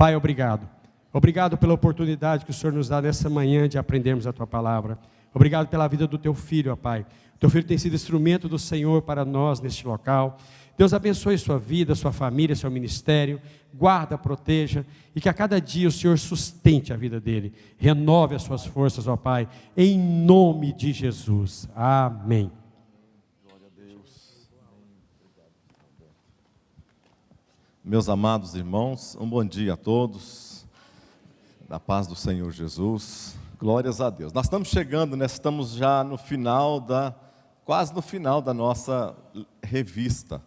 Pai, obrigado. Obrigado pela oportunidade que o Senhor nos dá nessa manhã de aprendermos a Tua palavra. Obrigado pela vida do Teu filho, ó Pai. Teu filho tem sido instrumento do Senhor para nós neste local. Deus abençoe sua vida, sua família, seu ministério. Guarda, proteja e que a cada dia o Senhor sustente a vida dele. Renove as suas forças, ó Pai, em nome de Jesus. Amém. Glória a Deus. Meus amados irmãos, um bom dia a todos. Da paz do Senhor Jesus. Glórias a Deus. Nós estamos chegando, né? Estamos já no final quase no final da nossa revista.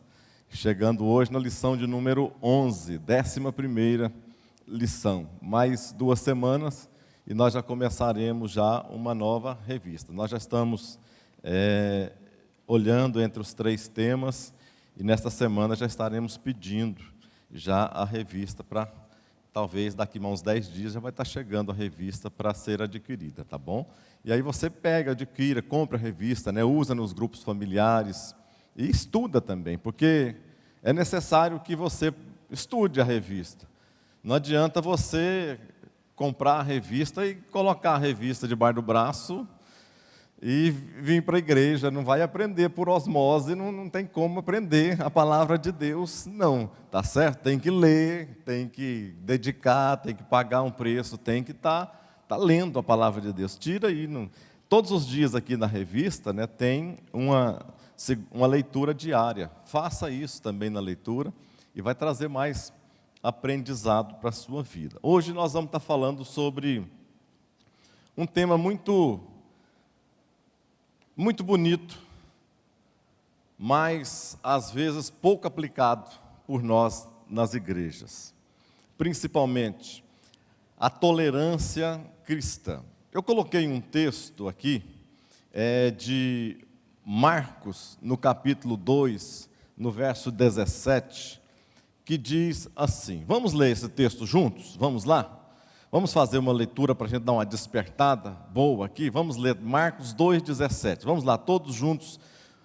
Chegando hoje na lição de número 11, 11ª lição. Mais 2 semanas e nós já começaremos já uma nova revista. Nós já estamos olhando entre os 3 temas e nesta semana já estaremos pedindo já a revista para, talvez daqui a uns 10 dias já vai estar chegando a revista para ser adquirida, tá bom? E aí você pega, adquira, compra a revista, né? Usa nos grupos familiares e estuda também, porque é necessário que você estude a revista. Não adianta você comprar a revista e colocar a revista debaixo do braço e vir para a igreja. Não vai aprender por osmose, não tem como aprender a palavra de Deus, não. Tá certo? Tem que ler, tem que dedicar, tem que pagar um preço, tem que estar lendo a palavra de Deus. Tira aí. Todos os dias aqui na revista, né, tem uma leitura diária. Faça isso também na leitura e vai trazer mais aprendizado para a sua vida. Hoje nós vamos estar falando sobre um tema muito bonito, mas às vezes pouco aplicado por nós nas igrejas, principalmente a tolerância cristã. Eu coloquei um texto aqui de Marcos, no capítulo 2, no verso 17, que diz assim. Vamos ler esse texto juntos? Vamos lá? Vamos fazer uma leitura para a gente dar uma despertada boa aqui? Vamos ler Marcos 2,17. Vamos lá, todos juntos,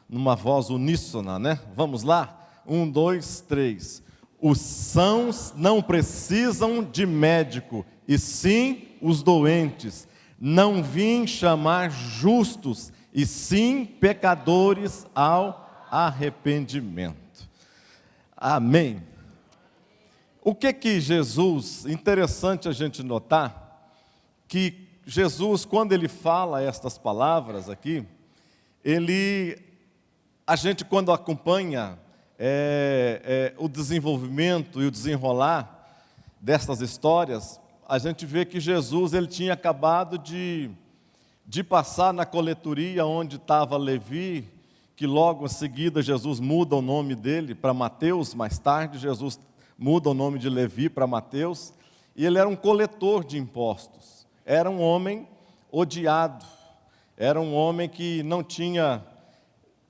numa voz uníssona, né? Vamos lá? 1, 2, 3. Os sãos não precisam de médico, e sim os doentes. Não vim chamar justos, e sim pecadores ao arrependimento. Amém. O que Jesus, interessante a gente notar, que Jesus, quando ele fala estas palavras aqui, a gente quando acompanha o desenvolvimento e o desenrolar destas histórias, a gente vê que Jesus ele tinha acabado de passar na coletoria onde estava Levi, que logo em seguida Jesus muda o nome dele para Mateus, mais tarde Jesus muda o nome de Levi para Mateus, e ele era um coletor de impostos, era um homem odiado, era um homem que não tinha,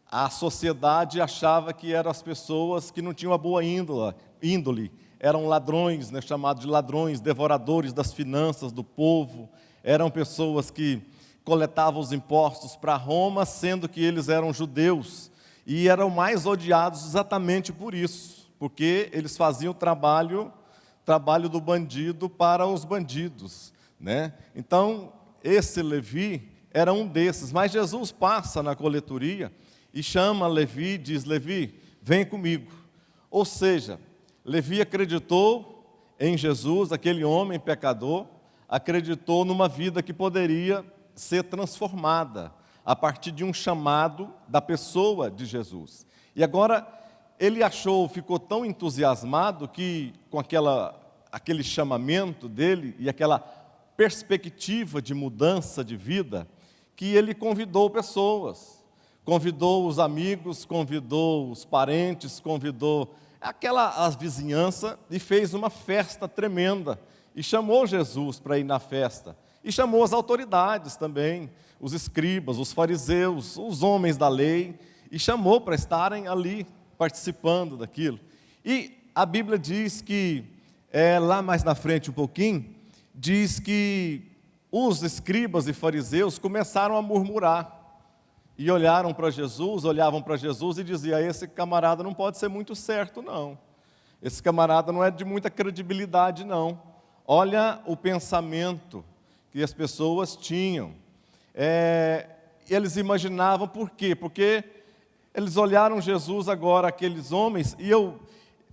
a sociedade achava que eram as pessoas que não tinham uma boa índole, eram ladrões, né, chamados de ladrões, devoradores das finanças do povo, eram pessoas que coletavam os impostos para Roma, sendo que eles eram judeus, e eram mais odiados exatamente por isso, porque eles faziam o trabalho do bandido para os bandidos, né? Então, esse Levi era um desses, mas Jesus passa na coletoria e chama Levi, diz, Levi, vem comigo. Ou seja, Levi acreditou em Jesus, aquele homem pecador, acreditou numa vida que poderia ser transformada a partir de um chamado da pessoa de Jesus. E agora ele ficou tão entusiasmado que com aquele chamamento dele e aquela perspectiva de mudança de vida, que ele convidou pessoas, convidou os amigos, convidou os parentes, convidou a vizinhança e fez uma festa tremenda e chamou Jesus para ir na festa. E chamou as autoridades também, os escribas, os fariseus, os homens da lei, e chamou para estarem ali participando daquilo. E a Bíblia diz que, lá mais na frente um pouquinho, diz que os escribas e fariseus começaram a murmurar, e olhavam para Jesus e diziam, esse camarada não pode ser muito certo não, esse camarada não é de muita credibilidade não, olha o pensamento que as pessoas tinham. Eles imaginavam por quê? Porque eles olharam Jesus agora, aqueles homens, e eu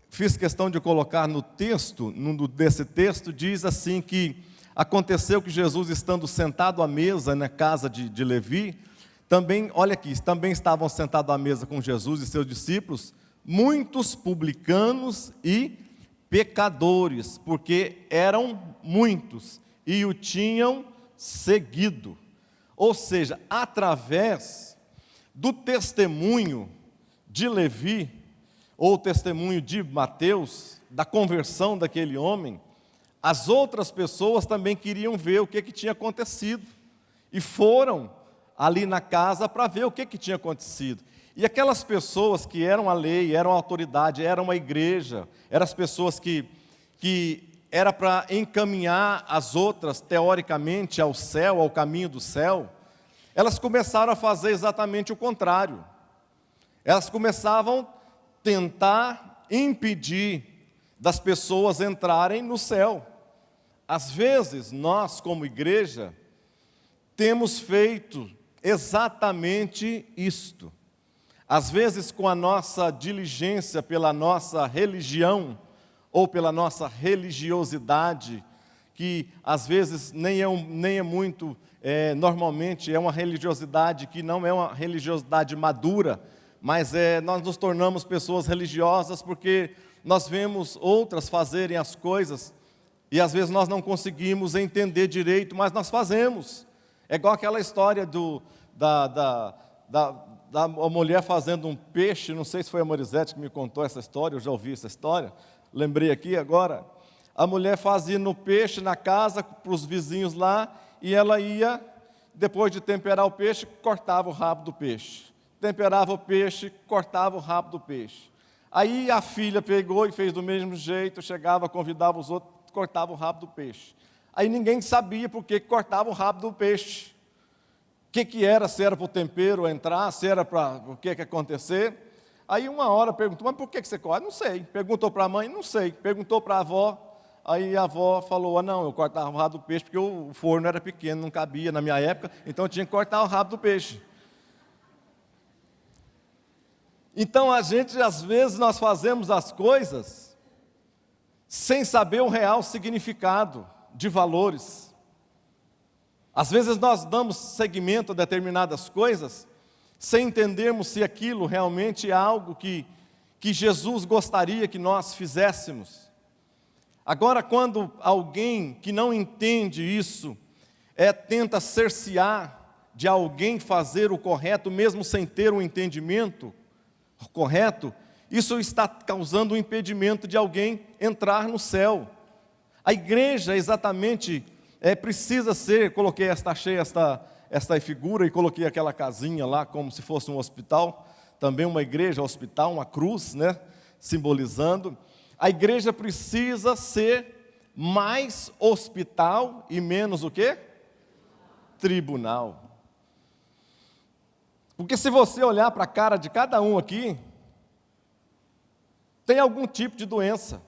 fiz questão de colocar no texto, desse texto, diz assim que aconteceu que Jesus, estando sentado à mesa na casa de Levi, também, olha aqui, também estavam sentados à mesa com Jesus e seus discípulos, muitos publicanos e pecadores, porque eram muitos e o tinham seguido. Ou seja, através do testemunho de Levi, ou testemunho de Mateus, da conversão daquele homem, as outras pessoas também queriam ver o que tinha acontecido, e foram ali na casa para ver o que tinha acontecido. E aquelas pessoas que eram a lei, eram a autoridade, eram a igreja, eram as pessoas que era para encaminhar as outras, teoricamente, ao céu, ao caminho do céu, elas começaram a fazer exatamente o contrário. Elas começavam a tentar impedir das pessoas entrarem no céu. Às vezes, nós, como igreja, temos feito exatamente isto. Às vezes, com a nossa diligência pela nossa religião, ou pela nossa religiosidade, que às vezes nem é muito, normalmente é uma religiosidade que não é uma religiosidade madura, mas nós nos tornamos pessoas religiosas porque nós vemos outras fazerem as coisas, e às vezes nós não conseguimos entender direito, mas nós fazemos. É igual aquela história da mulher fazendo um peixe, não sei se foi a Morisete que me contou essa história, eu já ouvi essa história, lembrei aqui agora. A mulher fazia no peixe na casa, para os vizinhos lá, e ela ia, depois de temperar o peixe, cortava o rabo do peixe. Temperava o peixe, cortava o rabo do peixe. Aí a filha pegou e fez do mesmo jeito, chegava, convidava os outros, cortava o rabo do peixe. Aí ninguém sabia por que cortava o rabo do peixe. O que era, se era para o tempero entrar, se era para o que acontecer. Aí uma hora perguntou, mas por que você corta? Não sei. Perguntou para a mãe, não sei. Perguntou para a avó, aí a avó falou, não, eu cortava o rabo do peixe porque o forno era pequeno, não cabia na minha época, então eu tinha que cortar o rabo do peixe. Então às vezes nós fazemos as coisas sem saber o real significado de valores. Às vezes nós damos seguimento a determinadas coisas sem entendermos se aquilo realmente é algo que Jesus gostaria que nós fizéssemos. Agora, quando alguém que não entende isso, tenta cercear de alguém fazer o correto, mesmo sem ter um entendimento correto, isso está causando um impedimento de alguém entrar no céu. A igreja exatamente precisa ser, coloquei esta figura e coloquei aquela casinha lá como se fosse um hospital, também uma igreja, hospital, uma cruz, né, simbolizando. A igreja precisa ser mais hospital e menos o quê? Tribunal. Porque se você olhar para a cara de cada um aqui, tem algum tipo de doença.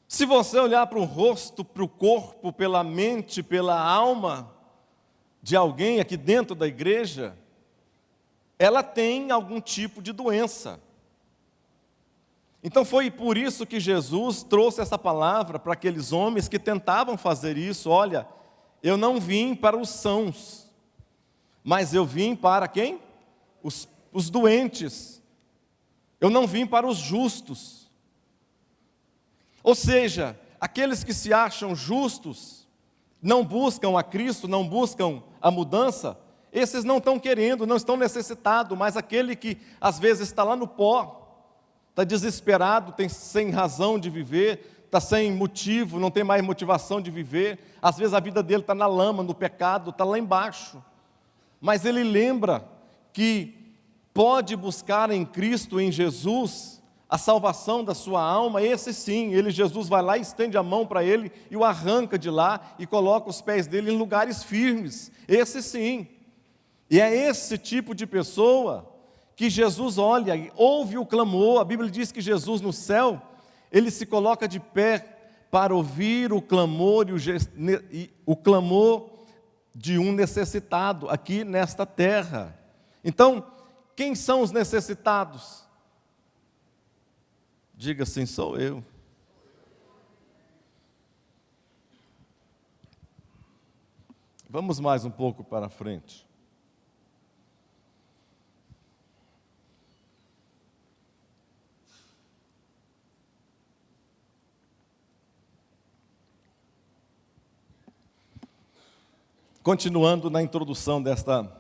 Se você olhar para o rosto, para o corpo, pela mente, pela alma de alguém aqui dentro da igreja, ela tem algum tipo de doença. Então foi por isso que Jesus trouxe essa palavra para aqueles homens que tentavam fazer isso. Olha, eu não vim para os sãos, mas eu vim para quem? Os doentes. Eu não vim para os justos. Ou seja, aqueles que se acham justos, não buscam a Cristo, não buscam a mudança, esses não estão querendo, não estão necessitados, mas aquele que às vezes está lá no pó, está desesperado, sem razão de viver, está sem motivo, não tem mais motivação de viver, às vezes a vida dele está na lama, no pecado, está lá embaixo, mas ele lembra que pode buscar em Cristo, em Jesus, a salvação da sua alma. Esse sim, Jesus vai lá e estende a mão para ele e o arranca de lá e coloca os pés dele em lugares firmes. Esse sim. E é esse tipo de pessoa que Jesus olha e ouve o clamor. A Bíblia diz que Jesus no céu, ele se coloca de pé para ouvir o clamor e o clamor de um necessitado aqui nesta terra. Então, quem são os necessitados? Diga assim: sou eu. Vamos mais um pouco para frente. Continuando na introdução desta...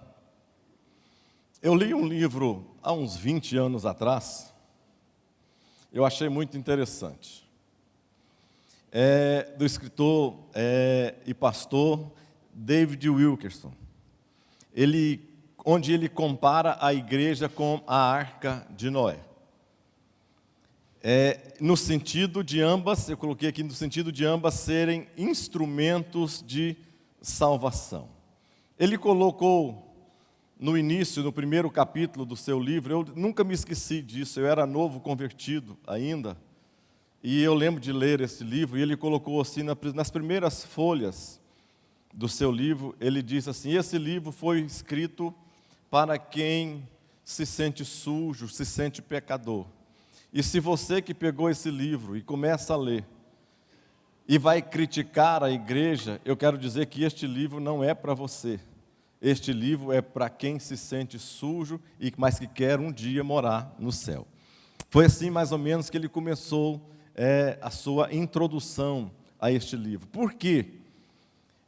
Eu li um livro há uns 20 anos atrás, eu achei muito interessante. Do escritor e pastor David Wilkerson. Onde ele compara a igreja com a arca de Noé. No sentido de ambas, eu coloquei aqui no sentido de ambas serem instrumentos de salvação. Ele colocou no início, no primeiro capítulo do seu livro, eu nunca me esqueci disso, eu era novo convertido ainda, e eu lembro de ler esse livro, e ele colocou assim, nas primeiras folhas do seu livro, ele diz assim: esse livro foi escrito para quem se sente sujo, se sente pecador. E se você que pegou esse livro e começa a ler, e vai criticar a igreja, eu quero dizer que este livro não é para você. Este livro é para quem se sente sujo, mas que quer um dia morar no céu. Foi assim mais ou menos que ele começou a sua introdução a este livro. Por quê?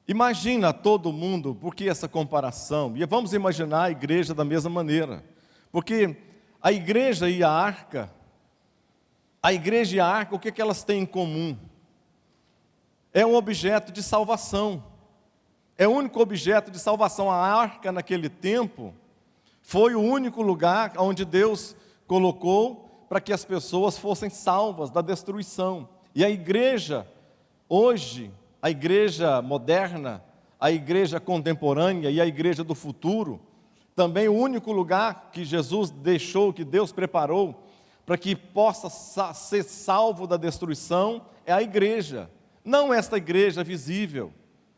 Imagina todo mundo, por que essa comparação? E vamos imaginar a igreja da mesma maneira. Porque a igreja e a arca, o que elas têm em comum? É um objeto de salvação. É o único objeto de salvação. A arca, naquele tempo, foi o único lugar onde Deus colocou para que as pessoas fossem salvas da destruição. E a igreja, hoje, a igreja moderna, a igreja contemporânea e a igreja do futuro, também o único lugar que Jesus deixou, que Deus preparou, para que possa ser salvo da destruição, é a igreja. Não esta igreja visível,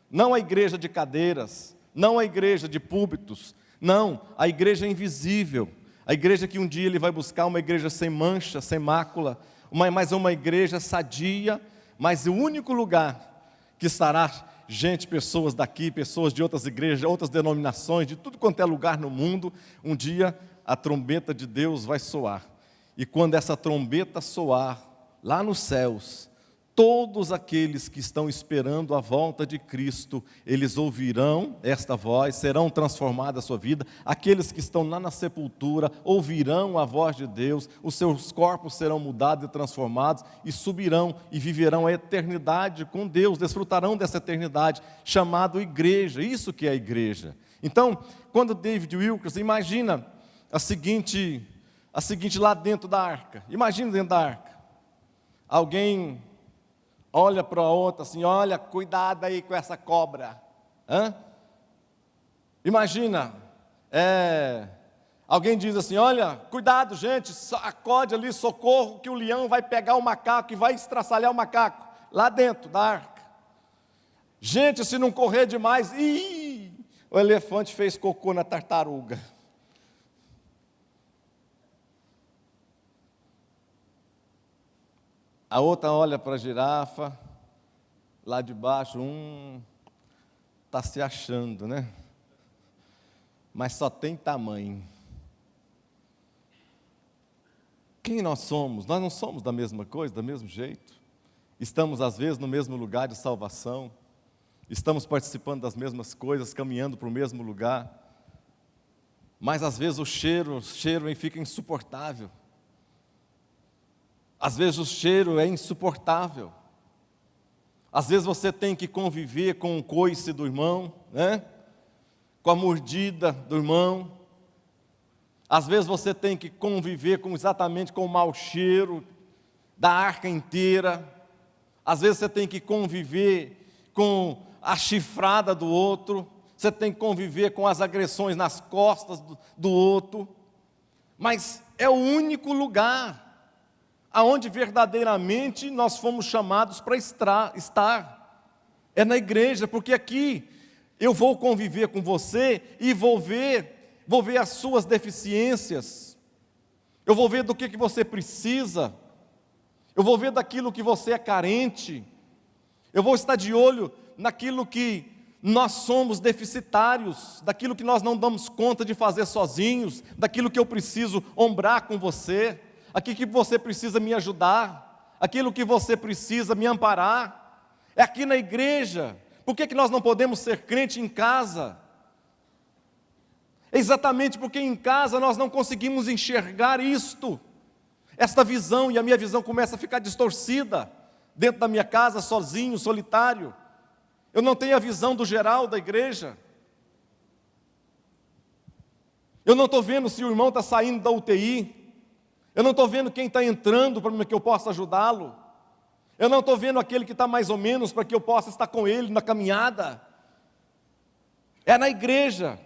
não a igreja de cadeiras, não a igreja de púlpitos, não, a igreja invisível, a igreja que um dia ele vai buscar, uma igreja sem mancha, sem mácula, mas uma igreja sadia, mas o único lugar que estará gente, pessoas daqui, pessoas de outras igrejas, outras denominações, de tudo quanto é lugar no mundo, um dia a trombeta de Deus vai soar, e quando essa trombeta soar, lá nos céus, todos aqueles que estão esperando a volta de Cristo, eles ouvirão esta voz, serão transformados a sua vida. Aqueles que estão lá na sepultura, ouvirão a voz de Deus, os seus corpos serão mudados e transformados, e subirão e viverão a eternidade com Deus, desfrutarão dessa eternidade, chamado igreja, isso que é a igreja. Então, quando David Wilkerson, imagina a seguinte lá dentro da arca, imagina dentro da arca, alguém olha para a outra assim, olha, cuidado aí com essa cobra. Imagina, alguém diz assim, olha, cuidado gente, acode ali, socorro, que o leão vai pegar o macaco e vai estraçalhar o macaco, lá dentro da arca. Gente, se não correr demais, o elefante fez cocô na tartaruga. A outra olha para a girafa, lá de baixo, está se achando, né? Mas só tem tamanho. Quem nós somos? Nós não somos da mesma coisa, do mesmo jeito. Estamos, às vezes, no mesmo lugar de salvação. Estamos participando das mesmas coisas, caminhando para o mesmo lugar. Mas, às vezes, o cheiro fica insuportável. Às vezes o cheiro é insuportável. Às vezes você tem que conviver com o coice do irmão, né? Com a mordida do irmão. Às vezes você tem que conviver exatamente com o mau cheiro da arca inteira. Às vezes você tem que conviver com a chifrada do outro. Você tem que conviver com as agressões nas costas do outro. mas é o único lugar aonde verdadeiramente nós fomos chamados para estar. É na igreja, porque aqui eu vou conviver com você e vou ver as suas deficiências, eu vou ver do que você precisa, eu vou ver daquilo que você é carente, eu vou estar de olho naquilo que nós somos deficitários, daquilo que nós não damos conta de fazer sozinhos, daquilo que eu preciso ombrar com você, aquilo que você precisa me ajudar, aquilo que você precisa me amparar, é aqui na igreja. Por que nós não podemos ser crente em casa? É exatamente porque em casa nós não conseguimos enxergar esta visão, e a minha visão começa a ficar distorcida, dentro da minha casa, sozinho, solitário. Eu não tenho a visão do geral da igreja. Eu não estou vendo se o irmão está saindo da UTI. Eu não estou vendo quem está entrando para que eu possa ajudá-lo. Eu não estou vendo aquele que está mais ou menos para que eu possa estar com ele na caminhada. É na igreja.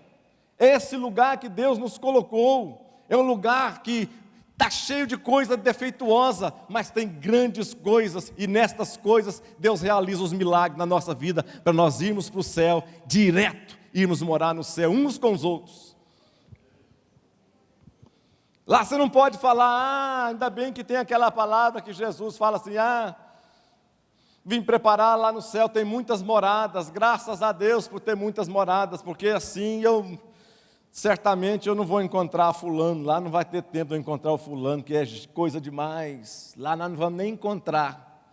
É esse lugar que Deus nos colocou. É um lugar que está cheio de coisa defeituosa, mas tem grandes coisas, e nestas coisas Deus realiza os milagres na nossa vida, para nós irmos para o céu, direto, irmos morar no céu, uns com os outros. Lá você não pode falar, ainda bem que tem aquela palavra que Jesus fala assim, vim preparar lá no céu, tem muitas moradas, graças a Deus por ter muitas moradas, porque assim certamente eu não vou encontrar fulano, lá não vai ter tempo de eu encontrar o fulano, que é coisa demais, lá nós não vamos nem encontrar.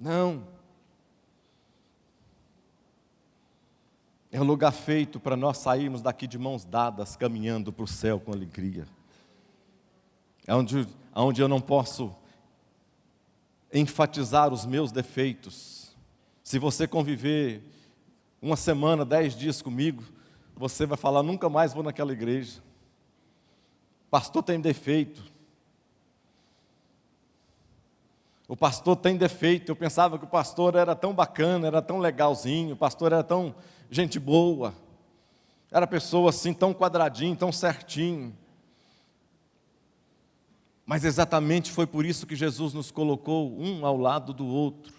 Não. É um lugar feito para nós sairmos daqui de mãos dadas, caminhando para o céu com alegria. É onde eu não posso enfatizar os meus defeitos. Se você conviver uma semana, 10 dias comigo, você vai falar, nunca mais vou naquela igreja. Pastor tem defeito. O pastor tem defeito. Eu pensava que o pastor era tão bacana, era tão legalzinho, o pastor era tão gente boa. Era pessoa assim, tão quadradinho, tão certinho. Mas exatamente foi por isso que Jesus nos colocou um ao lado do outro.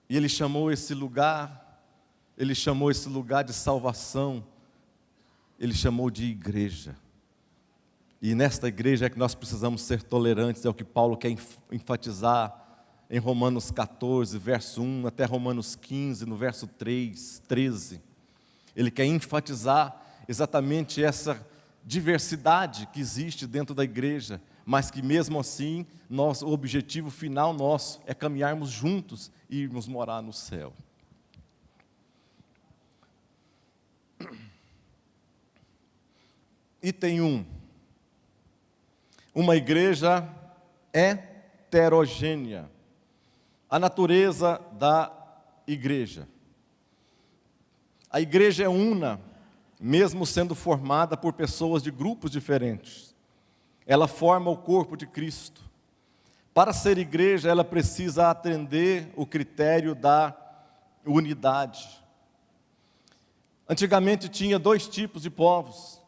E Ele chamou esse lugar de salvação, Ele chamou de igreja. E nesta igreja é que nós precisamos ser tolerantes, é o que Paulo quer enfatizar em Romanos 14, verso 1, até Romanos 15, no verso 13. Ele quer enfatizar exatamente essa diversidade que existe dentro da igreja, mas que mesmo assim, o objetivo final nosso é caminharmos juntos e irmos morar no céu. Item 1. Uma igreja heterogênea. A natureza da igreja. A igreja é una, mesmo sendo formada por pessoas de grupos diferentes. Ela forma o corpo de Cristo. Para ser igreja, ela precisa atender o critério da unidade. Antigamente tinha 2 tipos de povos.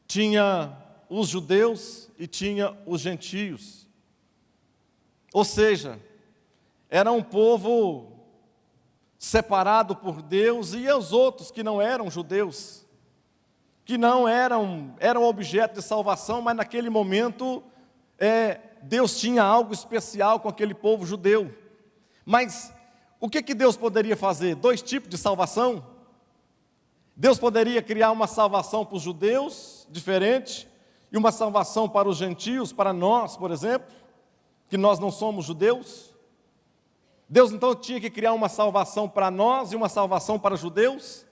Tinha os judeus e tinha os gentios. Ou seja, era um povo separado por Deus, e os outros que não eram judeus, que não eram objeto de salvação, mas naquele momento Deus tinha algo especial com aquele povo judeu. Mas o que Deus poderia fazer? 2 tipos de salvação? Deus poderia criar uma salvação para os judeus, diferente, e uma salvação para os gentios, para nós, por exemplo, que nós não somos judeus. Deus então tinha que criar uma salvação para nós e uma salvação para os judeus?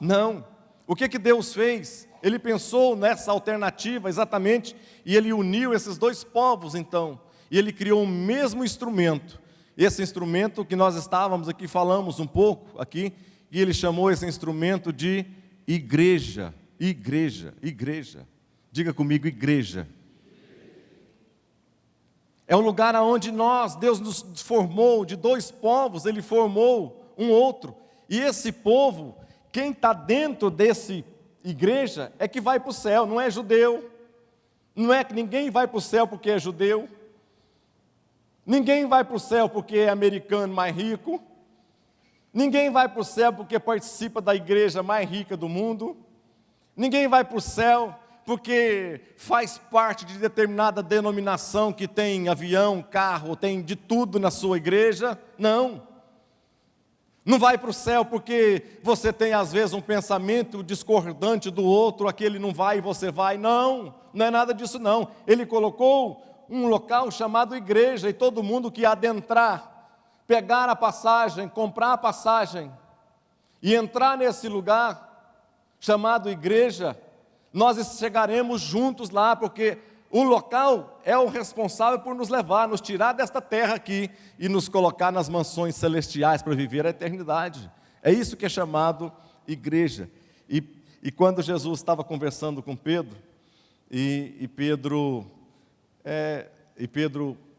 Não. O que Deus fez? Ele pensou nessa alternativa exatamente, e Ele uniu esses 2 povos então, e Ele criou o mesmo instrumento. Esse instrumento que nós estávamos aqui, falamos um pouco aqui, e Ele chamou esse instrumento de igreja. Igreja, igreja. Diga comigo, igreja. É um lugar onde Deus nos formou de 2 povos, Ele formou um outro. E esse povo, quem está dentro desse igreja é que vai para o céu, não é judeu. Não é que ninguém vai para o céu porque é judeu. Ninguém vai para o céu porque é americano mais rico. Ninguém vai para o céu porque participa da igreja mais rica do mundo. Ninguém vai para o céu porque faz parte de determinada denominação que tem avião, carro, tem de tudo na sua igreja. Não. Não vai para o céu porque você tem às vezes um pensamento discordante do outro, aquele não vai e você vai. Não, não é nada disso não. Ele colocou um local chamado igreja e todo mundo que adentrar, pegar a passagem, comprar a passagem e entrar nesse lugar chamado igreja, nós chegaremos juntos lá, porque o local é o responsável por nos levar, nos tirar desta terra aqui e nos colocar nas mansões celestiais para viver a eternidade. É isso que é chamado igreja. E quando Jesus estava conversando com Pedro, e Pedro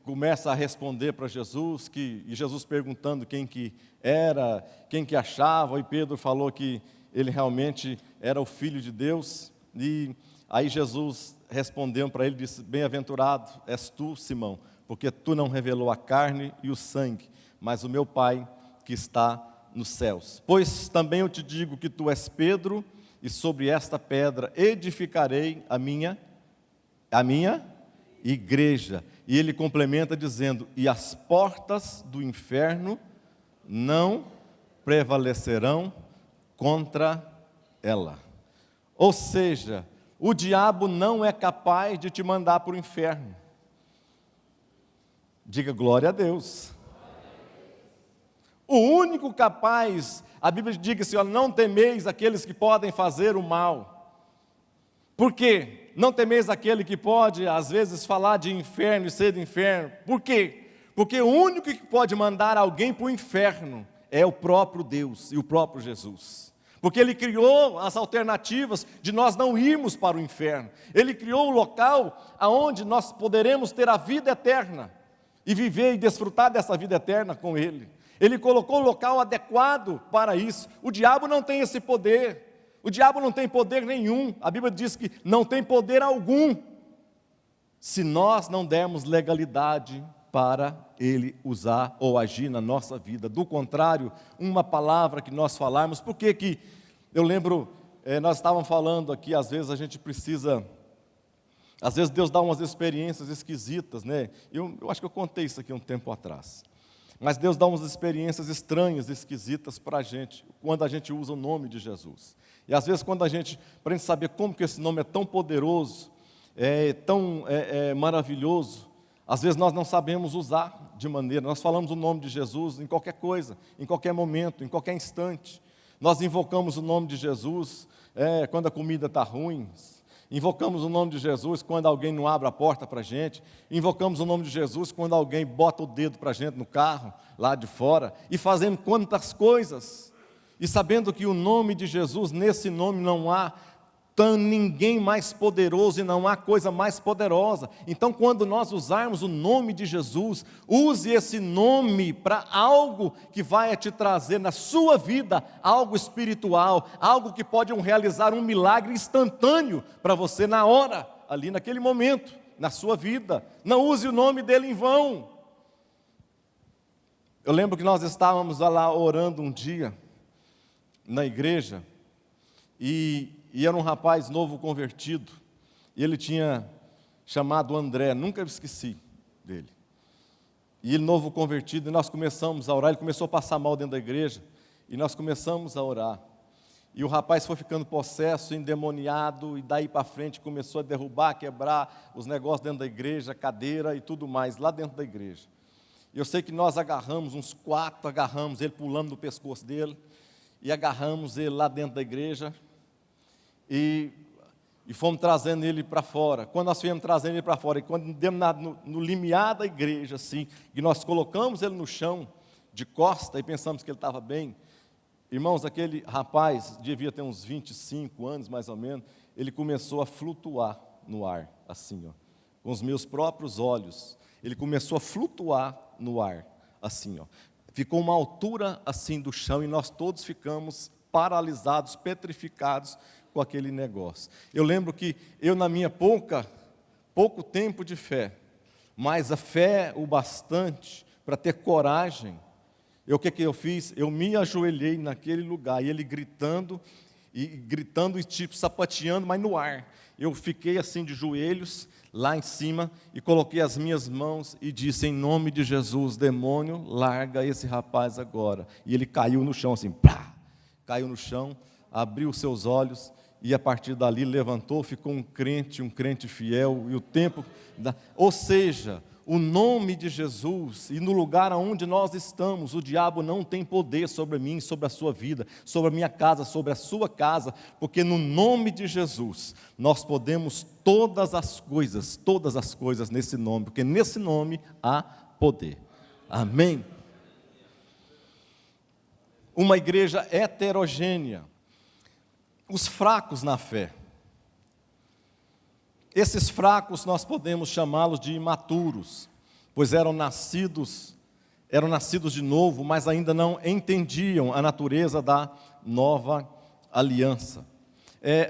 começa a responder para Jesus, e Jesus perguntando quem que era, quem que achava, e Pedro falou que ele realmente era o Filho de Deus, e aí Jesus respondeu para ele e disse: bem-aventurado és tu, Simão, porque tu não revelou a carne e o sangue, mas o meu Pai que está nos céus. Pois também eu te digo que tu és Pedro, e sobre esta pedra edificarei a minha igreja. E ele complementa dizendo: e as portas do inferno não prevalecerão contra ela. Ou seja, o diabo não é capaz de te mandar para o inferno. Diga glória a Deus. O único capaz, a Bíblia diz assim: ó, não temeis aqueles que podem fazer o mal. Por quê? Não temeis aquele que pode, às vezes, falar de inferno e ser do inferno. Por quê? Porque o único que pode mandar alguém para o inferno é o próprio Deus e o próprio Jesus. Porque Ele criou as alternativas de nós não irmos para o inferno. Ele criou o local aonde nós poderemos ter a vida eterna e viver e desfrutar dessa vida eterna com Ele. Ele colocou o local adequado para isso. O diabo não tem esse poder. O diabo não tem poder nenhum. A Bíblia diz que não tem poder algum se nós não dermos legalidade para ele usar ou agir na nossa vida. Do contrário, uma palavra que nós falarmos, por que eu lembro, nós estávamos falando aqui, às vezes a gente precisa, às vezes Deus dá umas experiências esquisitas, né? Eu acho que eu contei isso aqui um tempo atrás. Mas Deus dá umas experiências estranhas, esquisitas para a gente, quando a gente usa o nome de Jesus. E às vezes quando a gente, para a gente saber como que esse nome é tão poderoso, tão maravilhoso, às vezes nós não sabemos usar de maneira, nós falamos o nome de Jesus em qualquer coisa, em qualquer momento, em qualquer instante. Nós invocamos o nome de Jesus quando a comida está ruim, invocamos o nome de Jesus quando alguém não abre a porta para a gente, invocamos o nome de Jesus quando alguém bota o dedo para a gente no carro, lá de fora, e fazendo quantas coisas, e sabendo que o nome de Jesus, nesse nome não há ninguém mais poderoso e não há coisa mais poderosa. Então, quando nós usarmos o nome de Jesus, use esse nome para algo que vai te trazer na sua vida algo espiritual, algo que pode realizar um milagre instantâneo para você na hora, ali naquele momento, na sua vida. Não use o nome dele em vão. Eu lembro que nós estávamos lá orando um dia na igreja e era um rapaz novo convertido, e ele tinha chamado André, nunca me esqueci dele. E ele novo convertido, e nós começamos a orar, ele começou a passar mal dentro da igreja, e nós começamos a orar. E o rapaz foi ficando possesso, endemoniado, e daí para frente começou a derrubar, quebrar os negócios dentro da igreja, cadeira e tudo mais, lá dentro da igreja. E eu sei que nós agarramos, uns 4, agarramos ele, pulando no pescoço dele, e agarramos ele lá dentro da igreja, e fomos trazendo ele para fora. Quando nós fomos trazendo ele para fora, e quando demos no limiar da igreja, assim, e nós colocamos ele no chão, de costa, e pensamos que ele estava bem, irmãos, aquele rapaz, devia ter uns 25 anos, mais ou menos, ele começou a flutuar no ar, assim, ó, com os meus próprios olhos, ele começou a flutuar no ar, assim, ó, ficou uma altura, assim, do chão, e nós todos ficamos paralisados, petrificados, com aquele negócio. Eu lembro que eu, na minha pouco tempo de fé, mas a fé o bastante para ter coragem, o que eu fiz? Eu me ajoelhei naquele lugar, e ele gritando e tipo sapateando, mas no ar. Eu fiquei assim de joelhos, lá em cima, e coloquei as minhas mãos e disse: em nome de Jesus, demônio, larga esse rapaz agora. E ele caiu no chão assim, pá! Caiu no chão, abriu seus olhos, e a partir dali levantou, ficou um crente fiel, e o tempo, ou seja, o nome de Jesus, e no lugar onde nós estamos, o diabo não tem poder sobre mim, sobre a sua vida, sobre a minha casa, sobre a sua casa, porque no nome de Jesus, nós podemos todas as coisas nesse nome, porque nesse nome há poder. Amém? Uma igreja heterogênea, os fracos na fé. Esses fracos nós podemos chamá-los de imaturos, pois eram nascidos de novo, mas ainda não entendiam a natureza da nova aliança.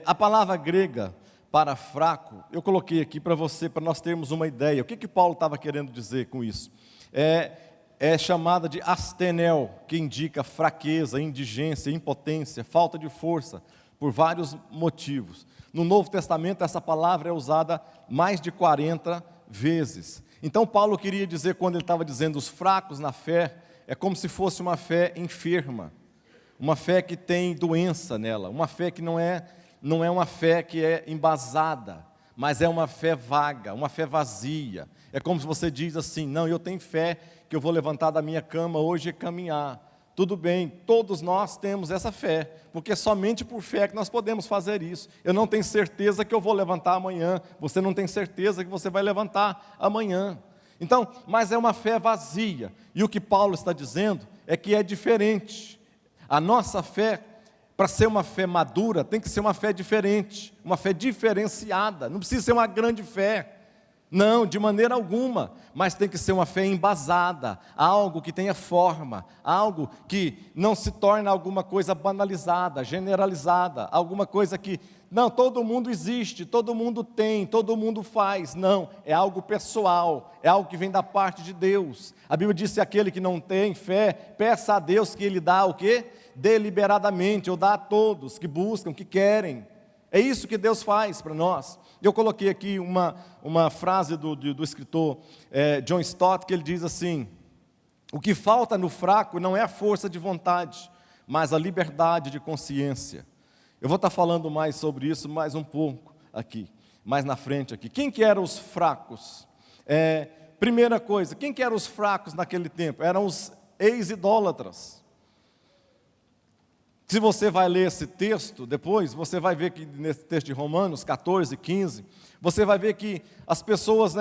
A palavra grega para fraco, eu coloquei aqui para nós termos uma ideia. O que Paulo estava querendo dizer com isso? É chamada de astenel, que indica fraqueza, indigência, impotência, falta de força, por vários motivos. No Novo Testamento, essa palavra é usada mais de 40 vezes. Então, Paulo queria dizer, quando ele estava dizendo os fracos na fé, é como se fosse uma fé enferma, uma fé que tem doença nela, uma fé que não é uma fé que é embasada, mas é uma fé vaga, uma fé vazia. É como se você diz assim: não, eu tenho fé que eu vou levantar da minha cama hoje e caminhar. Tudo bem, todos nós temos essa fé, porque é somente por fé que nós podemos fazer isso. Eu não tenho certeza que eu vou levantar amanhã, você não tem certeza que você vai levantar amanhã. Então, mas é uma fé vazia, e o que Paulo está dizendo é que é diferente. A nossa fé, para ser uma fé madura, tem que ser uma fé diferente, uma fé diferenciada, não precisa ser uma grande fé. Não, de maneira alguma, mas tem que ser uma fé embasada, algo que tenha forma, algo que não se torne alguma coisa banalizada, generalizada, alguma coisa que, não, todo mundo existe, todo mundo tem, todo mundo faz. Não, é algo pessoal, é algo que vem da parte de Deus. A Bíblia diz que aquele que não tem fé, peça a Deus que Ele dá o quê? Deliberadamente, ou dá a todos que buscam, que querem. É isso que Deus faz para nós. Eu coloquei aqui uma frase do escritor John Stott, que ele diz assim: o que falta no fraco não é a força de vontade, mas a liberdade de consciência. Eu vou estar falando mais sobre isso mais um pouco aqui, mais na frente aqui. Quem que eram os fracos? Primeira coisa, quem que eram os fracos naquele tempo? Eram os ex-idólatras. Se você vai ler esse texto depois, você vai ver que nesse texto de Romanos 14, 15, você vai ver que as pessoas,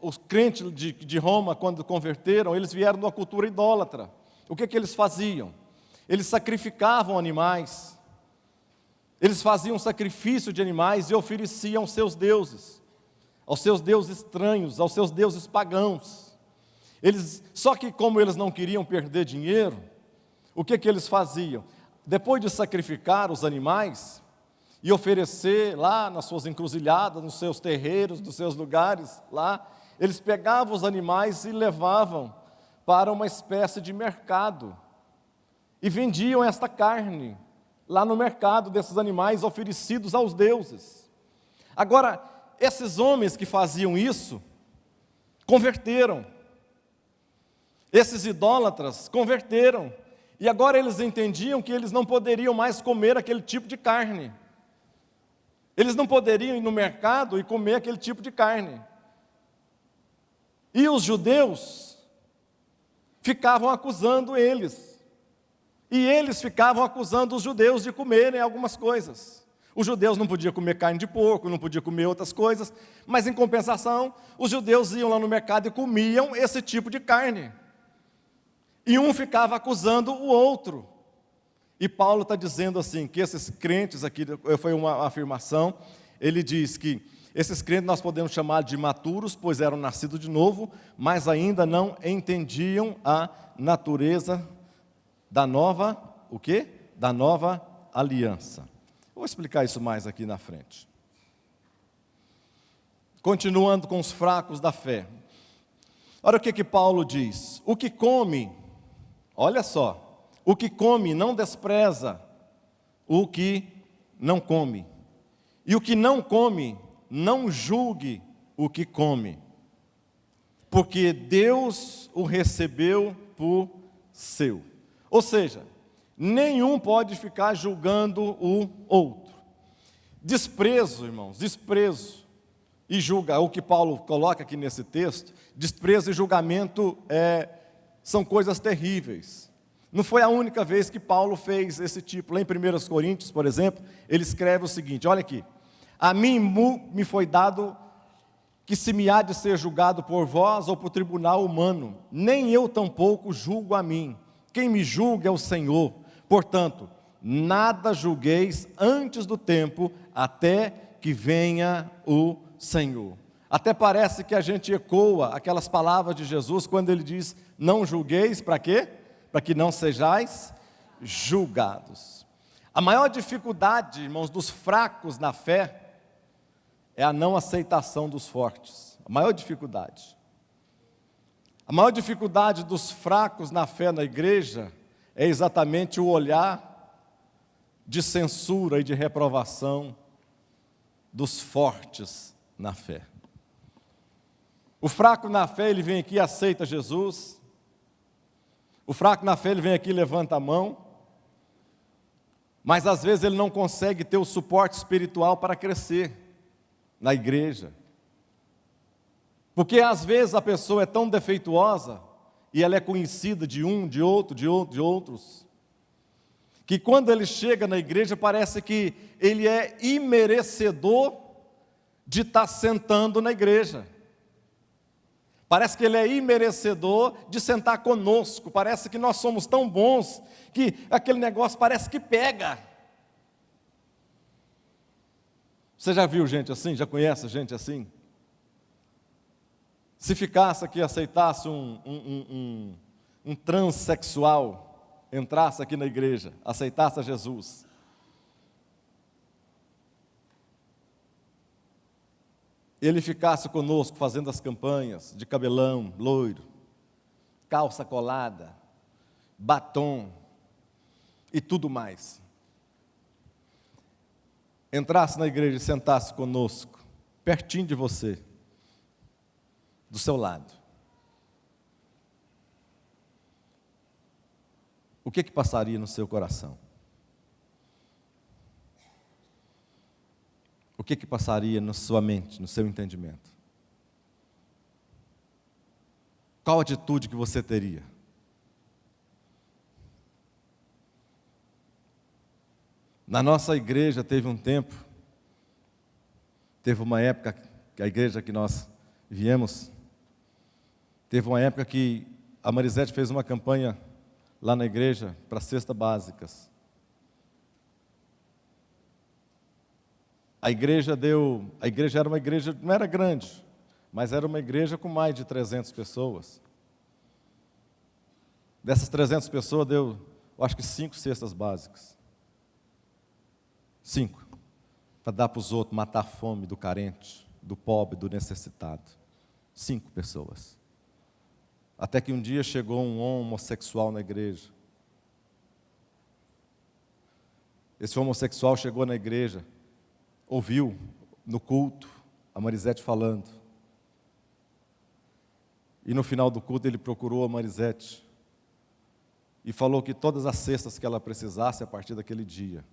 os crentes de Roma, quando converteram, eles vieram de uma cultura idólatra. O que eles faziam? Eles sacrificavam animais, eles faziam sacrifício de animais e ofereciam aos seus deuses estranhos, aos seus deuses pagãos. Só que como eles não queriam perder dinheiro, o que eles faziam? Depois de sacrificar os animais e oferecer lá nas suas encruzilhadas, nos seus terreiros, nos seus lugares lá, eles pegavam os animais e levavam para uma espécie de mercado e vendiam esta carne lá no mercado desses animais oferecidos aos deuses. Agora, esses homens que faziam isso converteram. Esses idólatras converteram. E agora eles entendiam que eles não poderiam mais comer aquele tipo de carne. Eles não poderiam ir no mercado e comer aquele tipo de carne. E os judeus ficavam acusando eles. E eles ficavam acusando os judeus de comerem algumas coisas. Os judeus não podiam comer carne de porco, não podiam comer outras coisas, mas em compensação, os judeus iam lá no mercado e comiam esse tipo de carne. E um ficava acusando o outro. E Paulo está dizendo assim, que esses crentes aqui, foi uma afirmação, ele diz que esses crentes nós podemos chamar de imaturos, pois eram nascidos de novo, mas ainda não entendiam a natureza da nova, o quê? Da nova aliança. Vou explicar isso mais aqui na frente. Continuando com os fracos da fé. Olha o que Paulo diz. O que come, olha só, o que come não despreza o que não come. E o que não come, não julgue o que come. Porque Deus o recebeu por seu. Ou seja, nenhum pode ficar julgando o outro. Desprezo, irmãos, desprezo e julga, o que Paulo coloca aqui nesse texto, desprezo e julgamento são coisas terríveis. Não foi a única vez que Paulo fez esse tipo. Lá em 1 Coríntios, por exemplo, ele escreve o seguinte, olha aqui. A mim me foi dado que se me há de ser julgado por vós ou por tribunal humano, nem eu tampouco julgo a mim. Quem me julga é o Senhor. Portanto, nada julgueis antes do tempo, até que venha o Senhor. Até parece que a gente ecoa aquelas palavras de Jesus, quando ele diz, não julgueis, para quê? Para que não sejais julgados. A maior dificuldade, irmãos, dos fracos na fé, é a não aceitação dos fortes. A maior dificuldade. A maior dificuldade dos fracos na fé na igreja é exatamente o olhar de censura e de reprovação dos fortes na fé. O fraco na fé, ele vem aqui e aceita Jesus. O fraco na fé, ele vem aqui e levanta a mão. Mas às vezes ele não consegue ter o suporte espiritual para crescer na igreja. Porque às vezes a pessoa é tão defeituosa, e ela é conhecida de um, de outro, de outros, que quando ele chega na igreja parece que ele é imerecedor de estar sentando na igreja. Parece que ele é imerecedor de sentar conosco. Parece que nós somos tão bons que aquele negócio parece que pega. Você já viu gente assim? Já conhece gente assim? Se ficasse aqui, aceitasse um transexual, entrasse aqui na igreja, aceitasse a Jesus, ele ficasse conosco fazendo as campanhas de cabelão, loiro, calça colada, batom e tudo mais. Entrasse na igreja e sentasse conosco, pertinho de você, do seu lado. O que passaria no seu coração? O que passaria na sua mente, no seu entendimento? Qual atitude que você teria? Na nossa igreja teve um tempo, teve uma época, que a igreja que nós viemos, teve uma época que a Marisete fez uma campanha lá na igreja para cestas básicas. A igreja era uma igreja, não era grande, mas era uma igreja com mais de 300 pessoas. Dessas 300 pessoas deu, eu acho que 5 cestas básicas. 5, para dar para os outros, matar a fome do carente, do pobre, do necessitado. 5 pessoas. Até que um dia chegou um homossexual na igreja. Esse homossexual chegou na igreja, ouviu no culto a Marisete falando. E no final do culto ele procurou a Marisete e falou que todas as cestas que ela precisasse a partir daquele dia.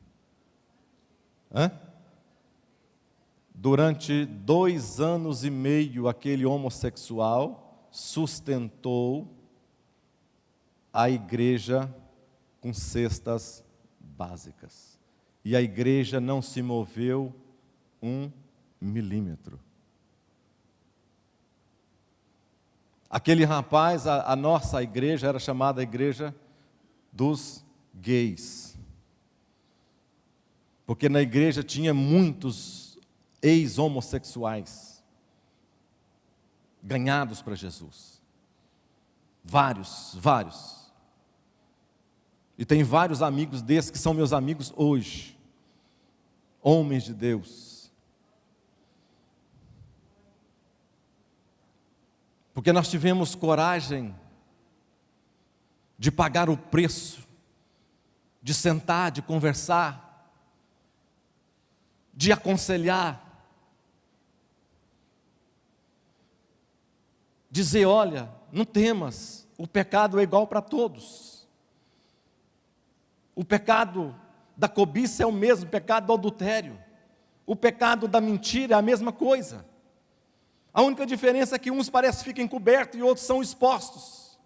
Durante 2 anos e meio, aquele homossexual sustentou a igreja com cestas básicas. E a igreja não se moveu 1 milímetro. Aquele rapaz, a nossa igreja era chamada a igreja dos gays. Porque na igreja tinha muitos ex-homossexuais ganhados para Jesus. Vários. E tem vários amigos desses que são meus amigos hoje. homens de Deus. Porque nós tivemos coragem de pagar o preço, de sentar, de conversar, de aconselhar, dizer: olha, não temas, o pecado é igual para todos. O pecado da cobiça é o mesmo, o pecado do adultério. O pecado da mentira é a mesma coisa. A única diferença é que uns parecem que ficam encobertos e outros são expostos.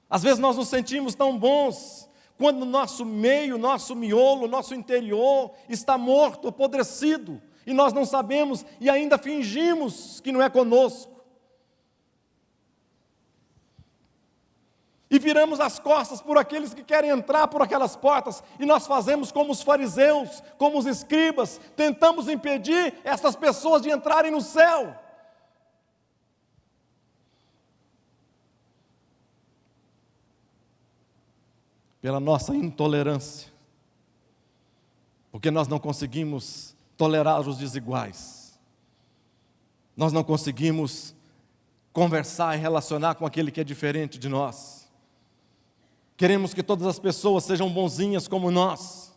Às vezes nós nos sentimos tão bons quando o nosso meio, nosso miolo, nosso interior está morto, apodrecido, e nós não sabemos e ainda fingimos que não é conosco. E viramos as costas por aqueles que querem entrar por aquelas portas, e nós fazemos como os fariseus, como os escribas, tentamos impedir essas pessoas de entrarem no céu. Pela nossa intolerância, porque nós não conseguimos tolerar os desiguais, nós não conseguimos conversar e relacionar com aquele que é diferente de nós. Queremos que todas as pessoas sejam bonzinhas como nós.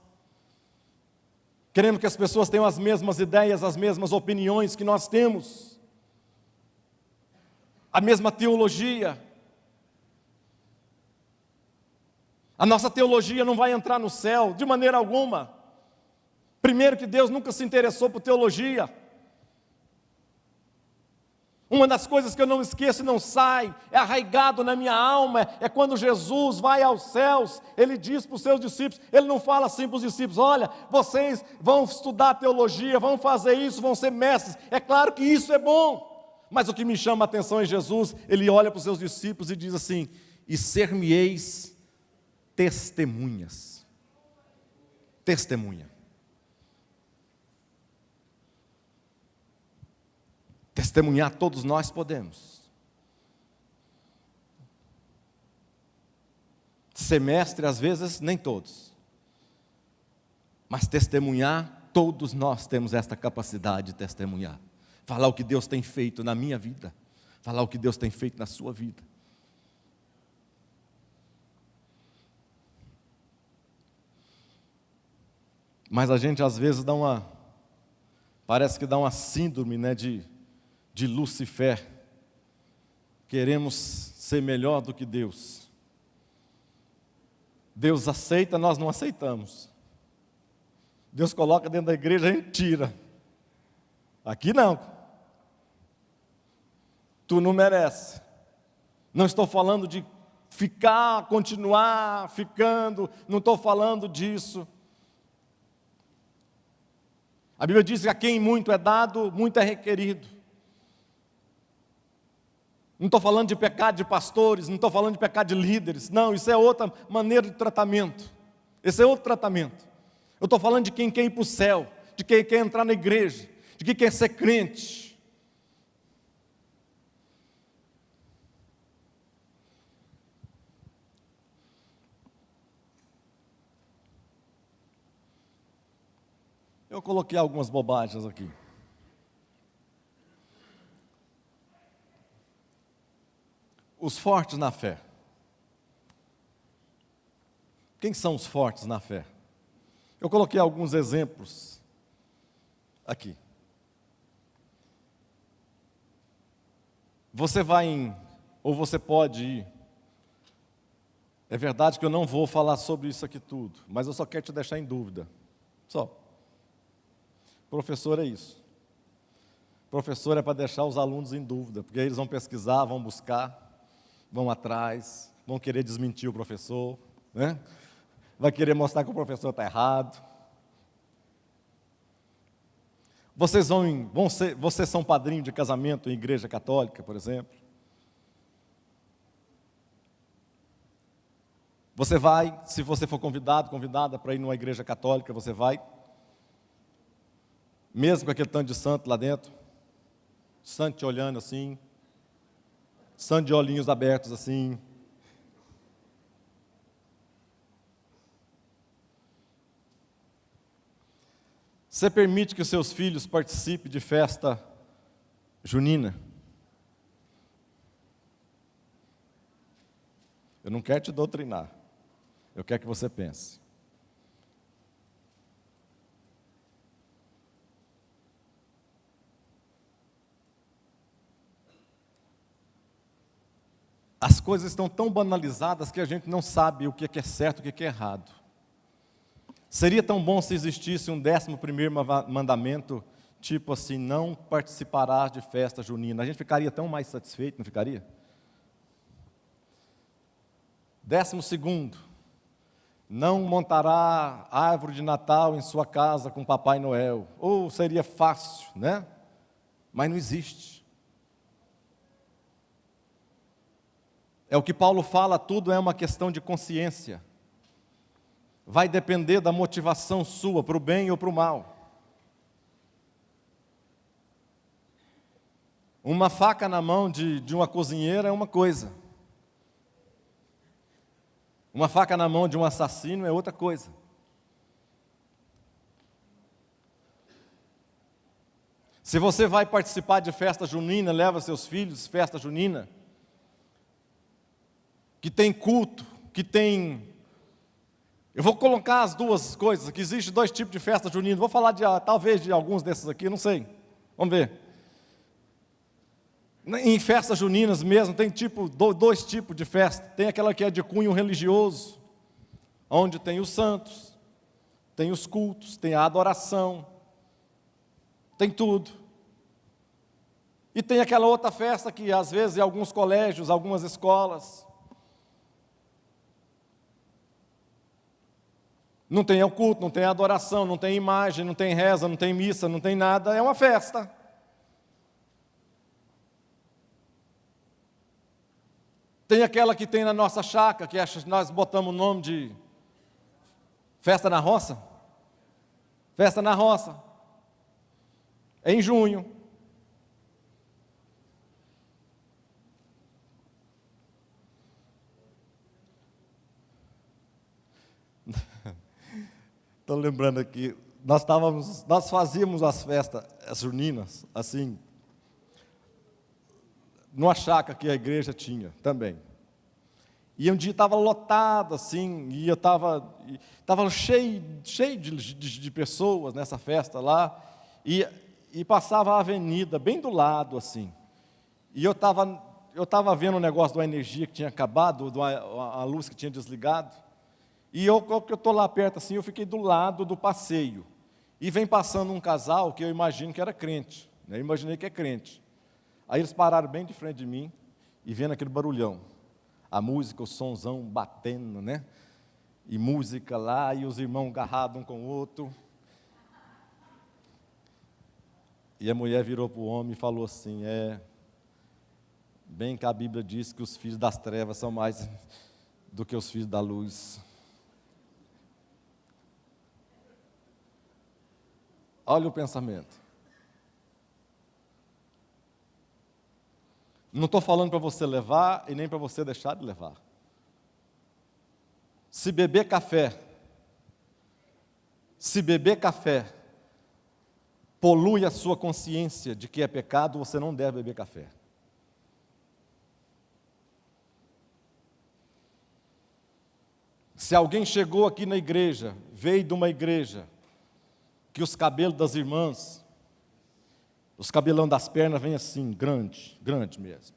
Queremos que as pessoas tenham as mesmas ideias, as mesmas opiniões que nós temos, a mesma teologia. A nossa teologia não vai entrar no céu de maneira alguma. Primeiro, que Deus nunca se interessou por teologia. Uma das coisas que eu não esqueço e não sai, é arraigado na minha alma, é quando Jesus vai aos céus, Ele diz para os seus discípulos, Ele não fala assim para os discípulos: olha, vocês vão estudar teologia, vão fazer isso, vão ser mestres. É claro que isso é bom, mas o que me chama a atenção em Jesus, Ele olha para os seus discípulos e diz assim: e ser-me-eis testemunhas. Testemunha. Testemunhar todos nós podemos. Ser mestre, às vezes, nem todos. Mas testemunhar, todos nós temos esta capacidade de testemunhar. Falar o que Deus tem feito na minha vida. Falar o que Deus tem feito na sua vida. Mas a gente, às vezes, parece que dá uma síndrome, né, de Lucifer. Queremos ser melhor do que Deus. Deus aceita, nós não aceitamos. Deus coloca dentro da igreja, a gente tira. Aqui não. Tu não merece. Não estou falando de continuar ficando, não estou falando disso. A Bíblia diz que a quem muito é dado, muito é requerido. Não estou falando de pecado de pastores, não estou falando de pecado de líderes. Não, isso é outra maneira de tratamento. Esse é outro tratamento. Eu estou falando de quem quer ir para o céu, de quem quer entrar na igreja, de quem quer ser crente. Eu coloquei algumas bobagens aqui. Os fortes na fé. Quem são os fortes na fé? Eu coloquei alguns exemplos aqui. Você ou você pode ir. É verdade que eu não vou falar sobre isso aqui tudo, mas eu só quero te deixar em dúvida. Só. Professor é isso. Professor é para deixar os alunos em dúvida, porque aí eles vão pesquisar, vão buscar, vão atrás, vão querer desmentir o professor, né? Vai querer mostrar que o professor está errado. Vocês são padrinho de casamento em igreja católica, por exemplo. Você vai, se você for convidada para ir numa igreja católica, você vai. Mesmo com aquele tanto de santo lá dentro, santo te olhando assim, santo de olhinhos abertos assim. Você permite que os seus filhos participem de festa junina? Eu não quero te doutrinar, eu quero que você pense. As coisas estão tão banalizadas que a gente não sabe o que é certo e o que é errado. Seria tão bom se existisse um 11º mandamento, tipo assim, não participarás de festa junina. A gente ficaria tão mais satisfeito, não ficaria? 12º, não montará árvore de Natal em sua casa com Papai Noel. Ou seria fácil, né? Mas não existe. É o que Paulo fala, tudo é uma questão de consciência. Vai depender da motivação sua, para o bem ou para o mal. Uma faca na mão de uma cozinheira é uma coisa. Uma faca na mão de um assassino é outra coisa. Se você vai participar de festa junina, leva seus filhos, festa junina, que tem culto, que tem... Eu vou colocar as duas coisas, que existe 2 tipos de festa junina. Vou falar talvez de alguns desses aqui, não sei. Vamos ver. Em festas juninas mesmo, tem 2 tipos de festa. Tem aquela que é de cunho religioso, onde tem os santos, tem os cultos, tem a adoração, tem tudo. E tem aquela outra festa que às vezes em alguns colégios, algumas escolas, não tem o culto, não tem adoração, não tem imagem, não tem reza, não tem missa, não tem nada, é uma festa. Tem aquela que tem na nossa chácara, que nós botamos o nome de festa na roça. Festa na roça. É em junho. Estou lembrando aqui, nós fazíamos as festas juninas, assim, numa chácara que a igreja tinha também. E um dia estava lotado, assim, e eu estava cheio de pessoas nessa festa lá, e passava a avenida bem do lado, assim. E eu estava vendo um negócio de uma energia que tinha acabado, a luz que tinha desligado. E eu estou lá perto assim, eu fiquei do lado do passeio. E vem passando um casal que eu imagino que era crente. Né? Eu imaginei que é crente. Aí eles pararam bem de frente de mim e vendo aquele barulhão. A música, o sonzão batendo, né? E música lá, e os irmãos agarrados um com o outro. E a mulher virou para o homem e falou assim, bem que a Bíblia diz que os filhos das trevas são mais do que os filhos da luz. Olha o pensamento. Não estou falando para você levar e nem para você deixar de levar. Se beber café polui a sua consciência de que é pecado, você não deve beber café. Se alguém chegou aqui na igreja, veio de uma igreja, que os cabelos das irmãs, os cabelão das pernas vêm assim, grande mesmo.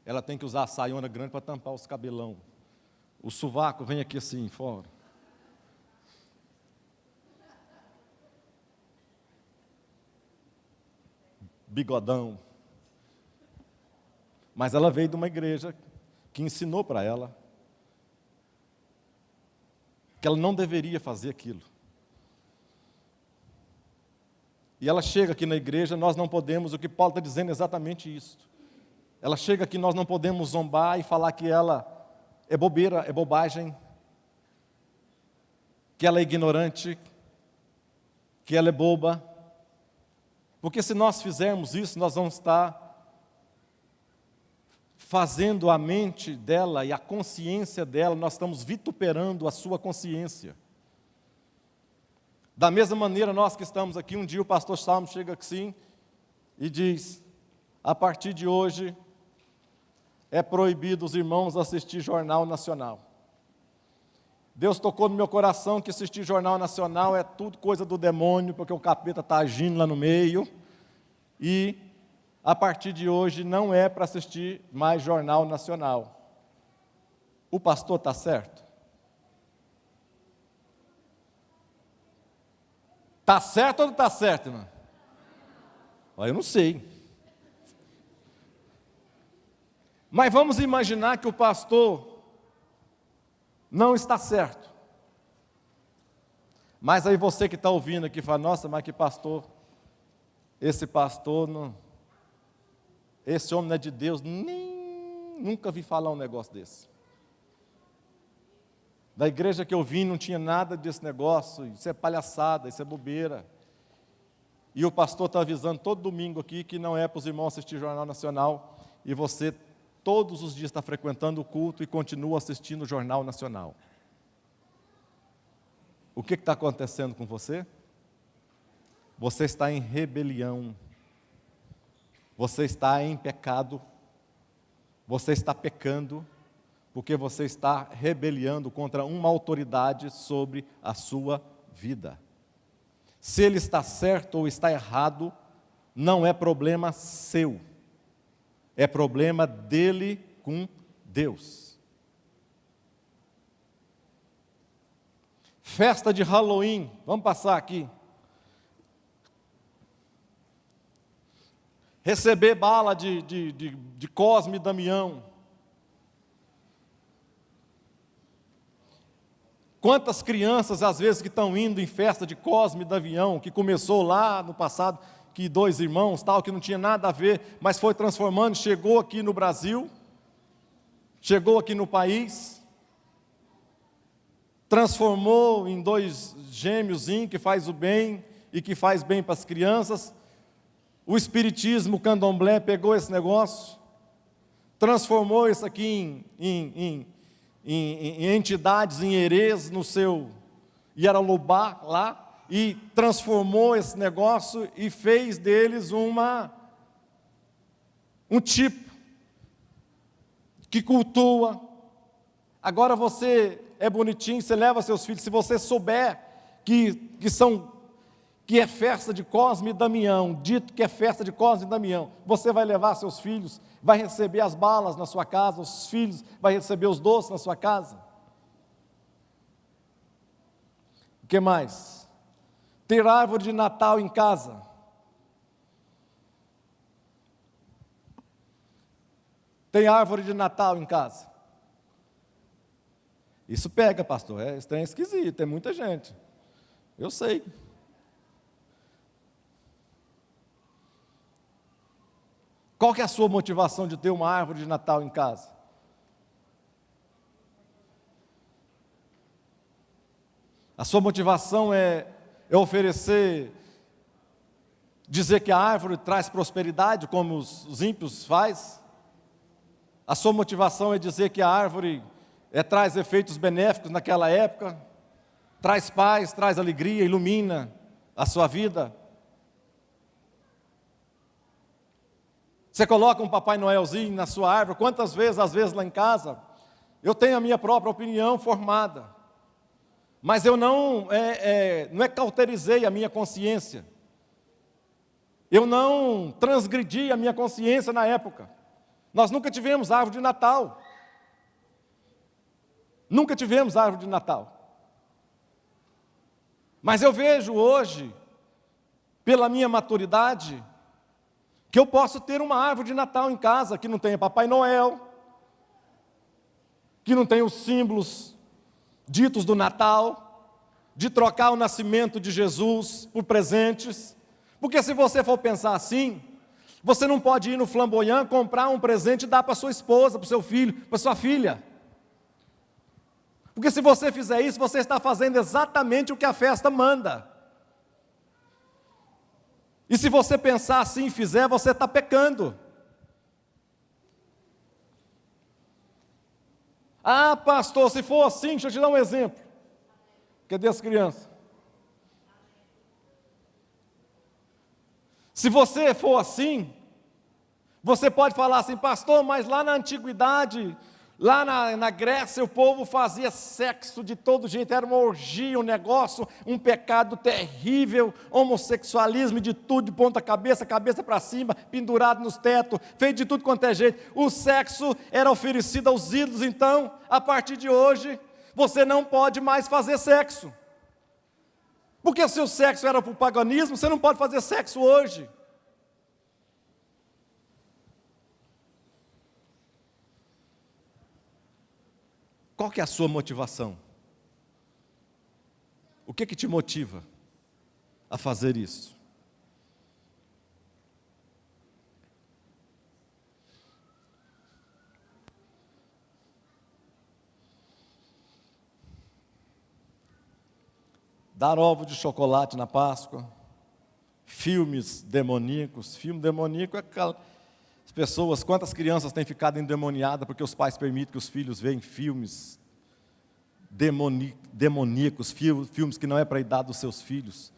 Ela tem que usar a saiona grande para tampar os cabelão. O sovaco vem aqui assim, fora. Bigodão. Mas ela veio de uma igreja que ensinou para ela que ela não deveria fazer aquilo. E ela chega aqui na igreja, nós não podemos, o que Paulo está dizendo é exatamente isso. Ela chega aqui, nós não podemos zombar e falar que ela é bobeira, é bobagem, que ela é ignorante, que ela é boba. Porque se nós fizermos isso, nós vamos estar fazendo a mente dela e a consciência dela, nós estamos vituperando a sua consciência. Da mesma maneira, nós que estamos aqui, um dia o pastor Salmo chega assim e diz: a partir de hoje é proibido os irmãos assistir Jornal Nacional. Deus tocou no meu coração que assistir Jornal Nacional é tudo coisa do demônio, porque o capeta está agindo lá no meio, e a partir de hoje não é para assistir mais Jornal Nacional. O pastor está certo? Está certo ou não está certo, irmão? Eu não sei. Mas vamos imaginar que o pastor não está certo. Mas aí você que está ouvindo aqui fala: nossa, mas que pastor, esse pastor, não, esse homem não é de Deus, nunca vi falar um negócio desse. Da igreja que eu vim não tinha nada desse negócio, isso é palhaçada, isso é bobeira. E o pastor está avisando todo domingo aqui que não é para os irmãos assistir Jornal Nacional, e você todos os dias está frequentando o culto e continua assistindo o Jornal Nacional. O que está acontecendo com você? Você está em rebelião, você está em pecado, você está pecando, porque você está rebeliando contra uma autoridade sobre a sua vida. Se ele está certo ou está errado, não é problema seu, é problema dele com Deus. Festa de Halloween, vamos passar aqui. Receber bala de Cosme e Damião. Quantas crianças, às vezes, que estão indo em festa de Cosme e Damião, que começou lá no passado, que dois irmãos, tal, que não tinha nada a ver, mas foi transformando, chegou aqui no Brasil, chegou aqui no país, transformou em dois gêmeos, que faz o bem e que faz bem para as crianças. O espiritismo, o candomblé pegou esse negócio, transformou isso aqui em entidades, em herês no seu Yaralubá lá, e transformou esse negócio e fez deles um tipo que cultua. Agora você é bonitinho, você leva seus filhos, se você souber que é festa de Cosme e Damião, dito que é festa de Cosme e Damião, você vai levar seus filhos, vai receber as balas na sua casa, os filhos vai receber os doces na sua casa. O que mais? Ter árvore de Natal em casa. Tem árvore de Natal em casa? Isso pega, pastor, é estranho, esquisito, tem muita gente. Eu sei. Qual que é a sua motivação de ter uma árvore de Natal em casa? A sua motivação é oferecer, dizer que a árvore traz prosperidade, como os ímpios fazem? A sua motivação é dizer que a árvore traz efeitos benéficos naquela época, traz paz, traz alegria, ilumina a sua vida? Você coloca um Papai Noelzinho na sua árvore, quantas vezes, às vezes lá em casa, eu tenho a minha própria opinião formada, mas eu não cauterizei a minha consciência, eu não transgredi a minha consciência na época. Nós nunca tivemos árvore de Natal, nunca tivemos árvore de Natal, mas eu vejo hoje, pela minha maturidade, que eu posso ter uma árvore de Natal em casa, que não tenha Papai Noel, que não tenha os símbolos ditos do Natal, de trocar o nascimento de Jesus por presentes, porque se você for pensar assim, você não pode ir no Flamboyant, comprar um presente e dar para sua esposa, para o seu filho, para sua filha, porque se você fizer isso, você está fazendo exatamente o que a festa manda. E se você pensar assim e fizer, você está pecando. Ah, pastor, se for assim, deixa eu te dar um exemplo. Cadê as crianças? Se você for assim, você pode falar assim: pastor, mas lá na antiguidade, lá na Grécia, o povo fazia sexo de todo jeito, era uma orgia, um negócio, um pecado terrível, homossexualismo de tudo, de ponta cabeça, cabeça para cima, pendurado nos tetos, feito de tudo quanto é jeito. O sexo era oferecido aos ídolos, então, a partir de hoje, você não pode mais fazer sexo. Porque o seu sexo era para o paganismo, você não pode fazer sexo hoje. Qual que é a sua motivação? O que te motiva a fazer isso? Dar ovo de chocolate na Páscoa, filmes demoníacos. Filme demoníaco é aquela... As pessoas, quantas crianças têm ficado endemoniadas porque os pais permitem que os filhos vejam filmes demoníacos, filmes que não é para a idade dos seus filhos.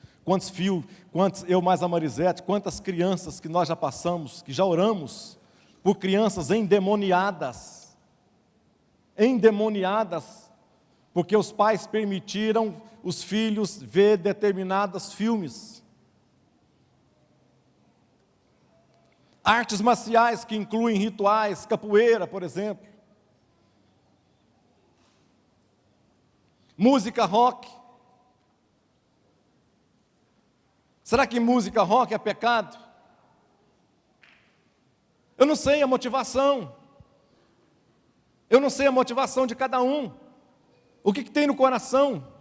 Eu mais a Marisete, quantas crianças que nós já passamos, que já oramos por crianças endemoniadas, porque os pais permitiram os filhos ver determinados filmes. Artes marciais que incluem rituais, capoeira, por exemplo. Música rock. Será que música rock é pecado? Eu não sei a motivação. Eu não sei a motivação de cada um. O que tem no coração?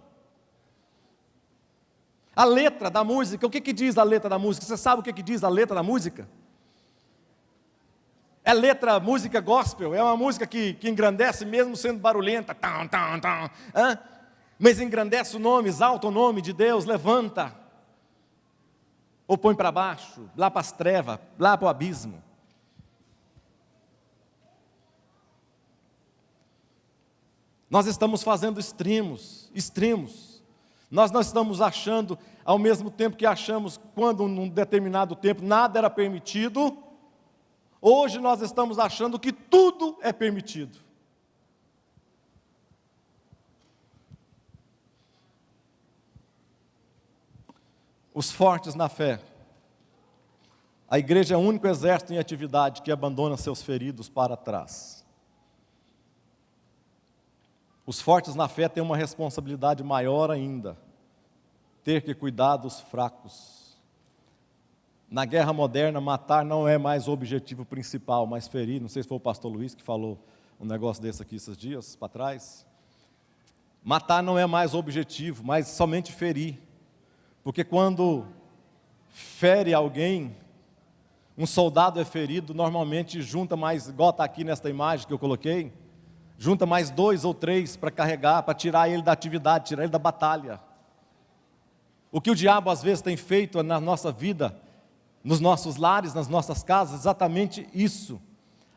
A letra da música, o que diz a letra da música? Você sabe o que diz a letra da música? É música gospel, é uma música que engrandece mesmo sendo barulhenta, mas engrandece o nome, exalta o nome de Deus, levanta, ou põe para baixo, lá para as trevas, lá para o abismo. Nós estamos fazendo extremos. Nós não estamos achando, ao mesmo tempo que achamos, quando num determinado tempo nada era permitido, hoje nós estamos achando que tudo é permitido. Os fortes na fé. A igreja é o único exército em atividade que abandona seus feridos para trás. Os fortes na fé têm uma responsabilidade maior ainda, ter que cuidar dos fracos. Na guerra moderna, matar não é mais o objetivo principal, mas ferir. Não sei se foi o pastor Luiz que falou um negócio desse aqui esses dias para trás. Matar não é mais o objetivo, mas somente ferir. Porque quando fere alguém, um soldado é ferido, normalmente junta mais, igual está aqui nesta imagem que eu coloquei, junta mais 2 ou 3 para carregar, para tirar ele da atividade, tirar ele da batalha. O que o diabo às vezes tem feito na nossa vida, nos nossos lares, nas nossas casas, exatamente isso.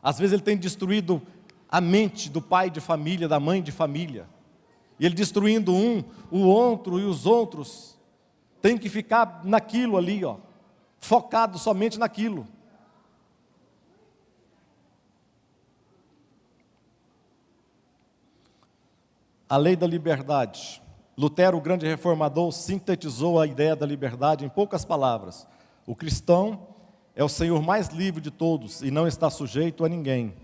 Às vezes ele tem destruído a mente do pai de família, da mãe de família. E ele destruindo o outro e os outros, tem que ficar naquilo ali, focado somente naquilo. A lei da liberdade. Lutero, o grande reformador, sintetizou a ideia da liberdade em poucas palavras. O cristão é o senhor mais livre de todos e não está sujeito a ninguém.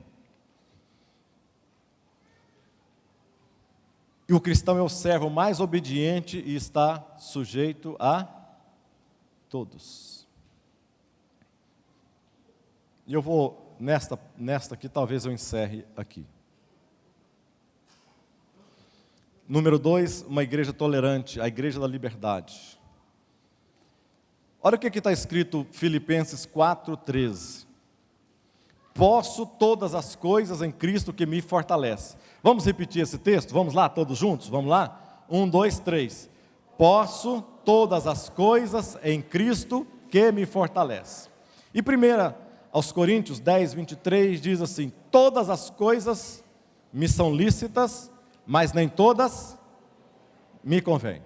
E o cristão é o servo mais obediente e está sujeito a todos. E eu vou, nesta aqui, talvez eu encerre aqui. Número 2, uma igreja tolerante, a igreja da liberdade. Olha o que está escrito Filipenses 4:13. Posso todas as coisas em Cristo que me fortalece. Vamos repetir esse texto? Vamos lá, todos juntos? Vamos lá? 1, 2, 3. Posso todas as coisas em Cristo que me fortalece. E 1 aos Coríntios 10, 23 diz assim: todas as coisas me são lícitas, mas nem todas me convêm.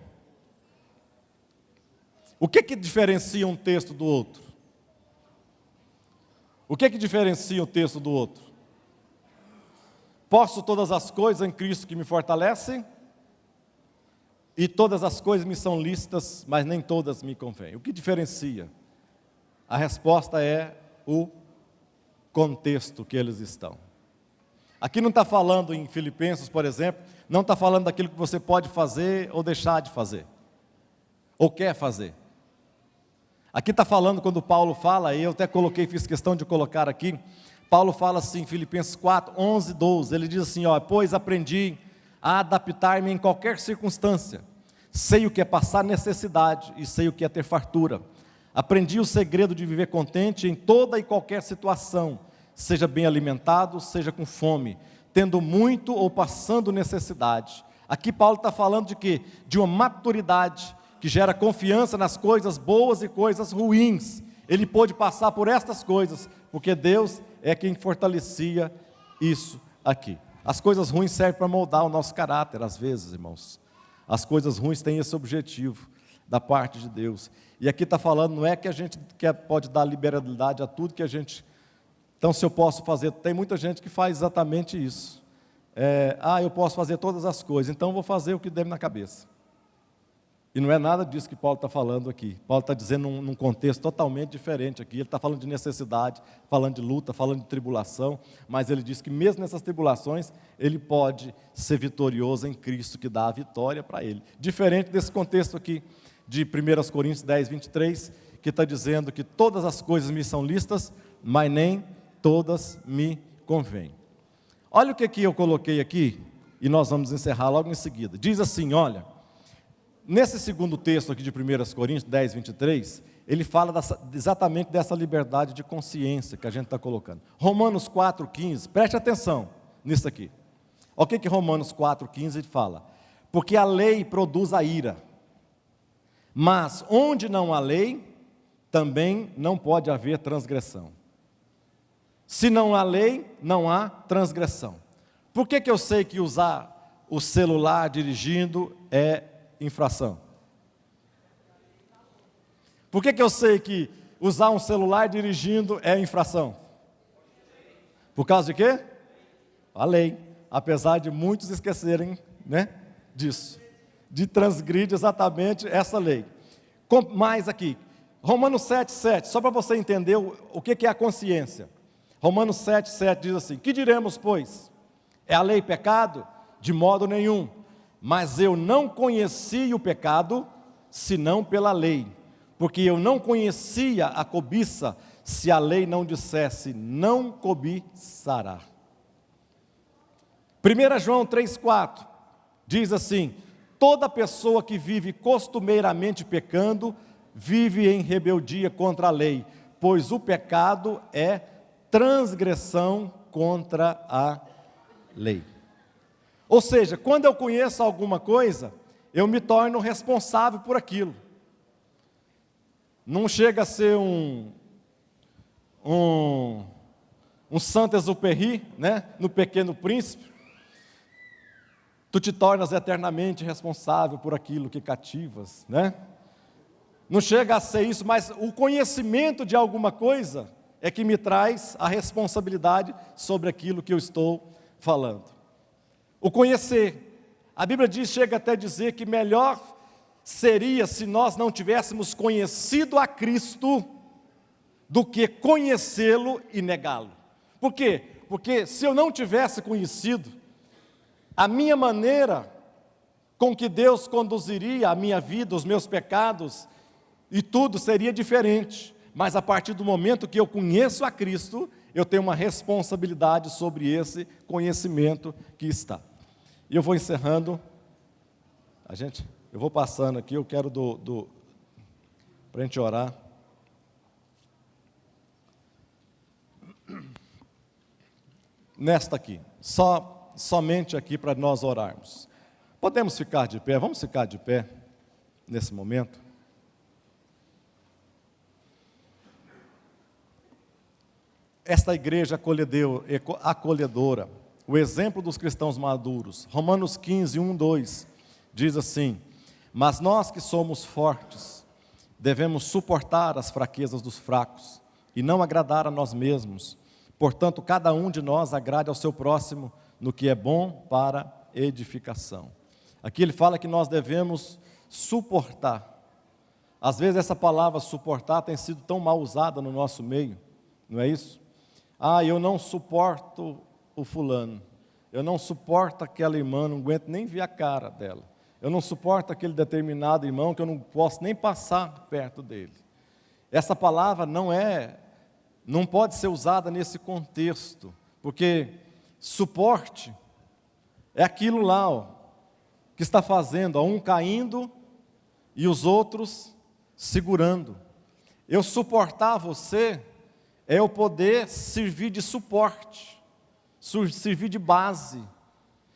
O que diferencia um texto do outro? O que diferencia o texto do outro? Posso todas as coisas em Cristo que me fortalece, e todas as coisas me são lícitas, mas nem todas me convêm. O que diferencia? A resposta é o contexto que eles estão. Aqui não está falando em Filipenses, por exemplo, não está falando daquilo que você pode fazer ou deixar de fazer, ou quer fazer. Aqui está falando, quando Paulo fala, e eu até fiz questão de colocar aqui, Paulo fala assim, Filipenses 4, 11, 12, ele diz assim, pois aprendi a adaptar-me em qualquer circunstância, sei o que é passar necessidade e sei o que é ter fartura. Aprendi o segredo de viver contente em toda e qualquer situação, seja bem alimentado, seja com fome, tendo muito ou passando necessidade. Aqui Paulo está falando de quê? De uma maturidade que gera confiança nas coisas boas e coisas ruins. Ele pôde passar por estas coisas, porque Deus é quem fortalecia isso aqui. As coisas ruins servem para moldar o nosso caráter, às vezes, irmãos. As coisas ruins têm esse objetivo da parte de Deus. E aqui está falando, não é que a gente pode dar liberalidade a tudo que a gente... Então, se eu posso fazer, tem muita gente que faz exatamente isso. Eu posso fazer todas as coisas, então eu vou fazer o que der na cabeça. E não é nada disso que Paulo está falando aqui. Paulo está dizendo num contexto totalmente diferente aqui. Ele está falando de necessidade, falando de luta, falando de tribulação, mas ele diz que mesmo nessas tribulações, ele pode ser vitorioso em Cristo, que dá a vitória para ele. Diferente desse contexto aqui, de 1 Coríntios 10, 23, que está dizendo que todas as coisas me são lícitas, mas nem todas me convêm. Olha o que eu coloquei aqui, e nós vamos encerrar logo em seguida. Diz assim, olha, nesse segundo texto aqui de 1 Coríntios 10, 23, ele fala exatamente dessa liberdade de consciência que a gente está colocando. Romanos 4, 15, preste atenção nisso aqui. Olha o que Romanos 4, 15 fala. Porque a lei produz a ira, mas onde não há lei, também não pode haver transgressão. Se não há lei, não há transgressão. Por que eu sei que usar o celular dirigindo é infração? Por que eu sei que usar um celular dirigindo é infração? Por causa de quê? A lei. Apesar de muitos esquecerem, disso. De transgredir exatamente essa lei. Mais aqui. Romanos 7, 7. Só para você entender o que é a consciência. Romanos 7, 7 diz assim, que diremos, pois? É a lei pecado? De modo nenhum. Mas eu não conheci o pecado, senão pela lei. Porque eu não conhecia a cobiça, se a lei não dissesse, não cobiçará. 1 João 3, 4, diz assim, toda pessoa que vive costumeiramente pecando, vive em rebeldia contra a lei, pois o pecado é transgressão contra a lei. Ou seja, quando eu conheço alguma coisa, eu me torno responsável por aquilo. Não chega a ser um Saint-Exupéry, no Pequeno Príncipe. Tu te tornas eternamente responsável por aquilo que cativas, Não chega a ser isso, mas o conhecimento de alguma coisa é que me traz a responsabilidade sobre aquilo que eu estou falando. O conhecer. A Bíblia chega até a dizer que melhor seria se nós não tivéssemos conhecido a Cristo do que conhecê-lo e negá-lo. Por quê? Porque se eu não tivesse conhecido, a minha maneira com que Deus conduziria a minha vida, os meus pecados e tudo seria diferente. Mas a partir do momento que eu conheço a Cristo, eu tenho uma responsabilidade sobre esse conhecimento que está. E eu vou encerrando. Eu vou passando aqui, eu quero para a gente orar. Nesta aqui, somente aqui para nós orarmos. Podemos ficar de pé? Vamos ficar de pé nesse momento? Esta igreja acolhedora, o exemplo dos cristãos maduros, Romanos 15, 1, 2, diz assim, mas nós que somos fortes, devemos suportar as fraquezas dos fracos, e não agradar a nós mesmos. Portanto, cada um de nós agrade ao seu próximo no que é bom para edificação. Aqui ele fala que nós devemos suportar. Às vezes essa palavra suportar tem sido tão mal usada no nosso meio, não é isso? Eu não suporto o fulano, eu não suporto aquela irmã, não aguento nem ver a cara dela, eu não suporto aquele determinado irmão que eu não posso nem passar perto dele. Essa palavra não pode ser usada nesse contexto, porque suporte é aquilo lá, que está fazendo, um caindo e os outros segurando. Eu suportar você é eu poder servir de suporte, servir de base,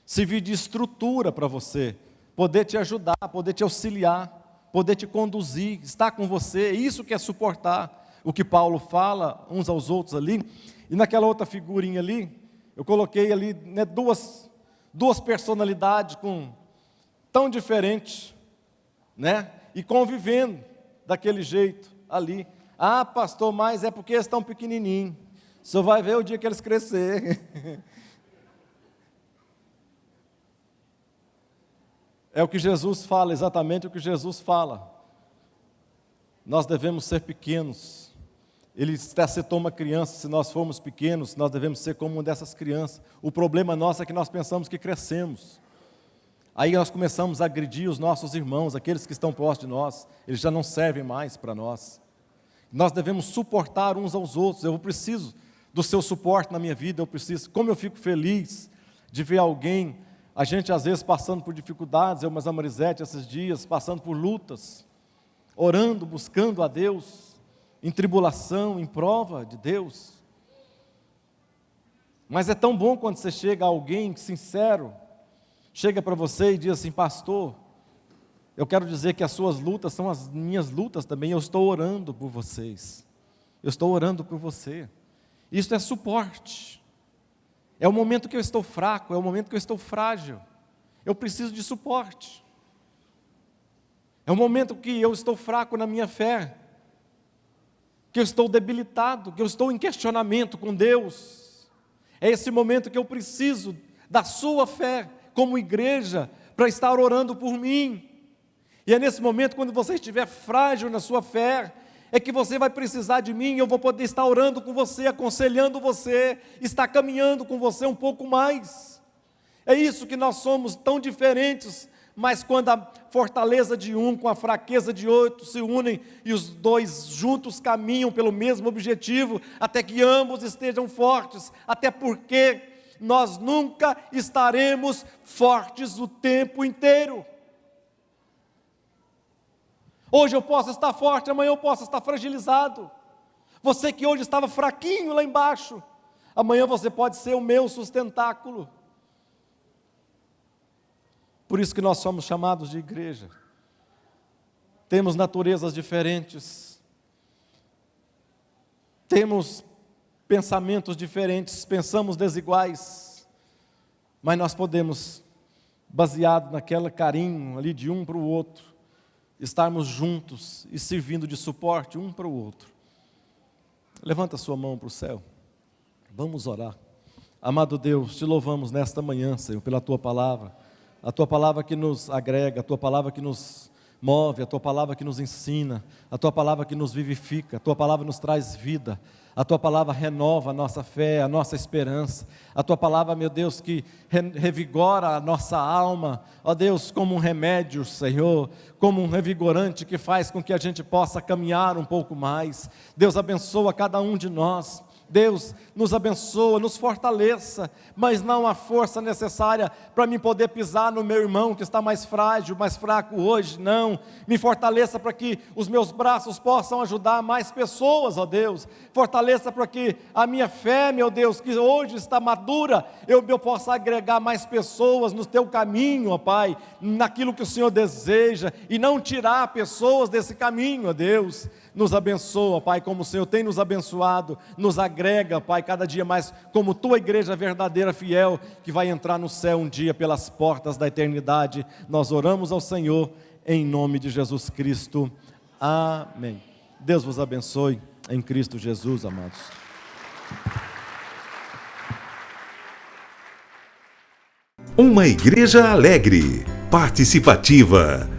servir de estrutura para você, poder te ajudar, poder te auxiliar, poder te conduzir, estar com você. É isso que é suportar, o que Paulo fala uns aos outros ali. E naquela outra figurinha ali, eu coloquei ali, né, duas personalidades tão diferentes, né? E convivendo daquele jeito ali. Pastor, mas é porque eles estão pequenininhos. O senhor vai ver o dia que eles crescerem. É o que Jesus fala, exatamente o que Jesus fala. Nós devemos ser pequenos. Ele citou uma criança, se nós formos pequenos, nós devemos ser como uma dessas crianças. O problema nosso é que nós pensamos que crescemos. Aí nós começamos a agredir os nossos irmãos, aqueles que estão próximos de nós, eles já não servem mais para nós. Nós devemos suportar uns aos outros. Eu preciso do seu suporte na minha vida, como eu fico feliz de ver alguém, a gente às vezes passando por dificuldades, mas a Marisete esses dias, passando por lutas, orando, buscando a Deus, em tribulação, em prova de Deus. Mas é tão bom quando você chega a alguém sincero, chega para você e diz assim: pastor, eu quero dizer que as suas lutas são as minhas lutas também, eu estou orando por vocês, eu estou orando por você. Isso é suporte. É o momento que eu estou fraco, é o momento que eu estou frágil, eu preciso de suporte. É o momento que eu estou fraco na minha fé, que eu estou debilitado, que eu estou em questionamento com Deus. É esse momento que eu preciso da sua fé, como igreja, para estar orando por mim. E é nesse momento, quando você estiver frágil na sua fé, é que você vai precisar de mim, eu vou poder estar orando com você, aconselhando você, estar caminhando com você um pouco mais. É isso que nós somos, tão diferentes, mas quando a fortaleza de um com a fraqueza de outro se unem e os dois juntos caminham pelo mesmo objetivo, até que ambos estejam fortes, até porque nós nunca estaremos fortes o tempo inteiro. Hoje eu posso estar forte, amanhã eu posso estar fragilizado. Você que hoje estava fraquinho lá embaixo, amanhã você pode ser o meu sustentáculo. Por isso que nós somos chamados de igreja. Temos naturezas diferentes, temos pensamentos diferentes, pensamos desiguais, mas nós podemos, baseado naquele carinho ali de um para o outro, estarmos juntos e servindo de suporte um para o outro. Levanta a sua mão para o céu, vamos orar. Amado Deus, te louvamos nesta manhã, Senhor, pela Tua palavra, a Tua palavra que nos agrega, a Tua palavra que nos move, a Tua palavra que nos ensina, a Tua palavra que nos vivifica, a Tua palavra nos traz vida, a Tua palavra renova a nossa fé, a nossa esperança, a Tua palavra, meu Deus, que revigora a nossa alma, ó Deus, como um remédio, Senhor, como um revigorante que faz com que a gente possa caminhar um pouco mais. Deus abençoa cada um de nós. Deus nos abençoa, nos fortaleça, mas não a força necessária para mim poder pisar no meu irmão que está mais frágil, mais fraco hoje, não. Me fortaleça para que os meus braços possam ajudar mais pessoas, ó Deus. Fortaleça para que a minha fé, meu Deus, que hoje está madura, eu possa agregar mais pessoas no Teu caminho, ó Pai, naquilo que o Senhor deseja, e não tirar pessoas desse caminho, ó Deus. Nos abençoa, Pai, como o Senhor tem nos abençoado, nos agrega, Pai, cada dia mais, como Tua igreja verdadeira, fiel, que vai entrar no céu um dia pelas portas da eternidade. Nós oramos ao Senhor, em nome de Jesus Cristo. Amém. Deus vos abençoe. em Cristo Jesus, amados. Uma igreja alegre, participativa.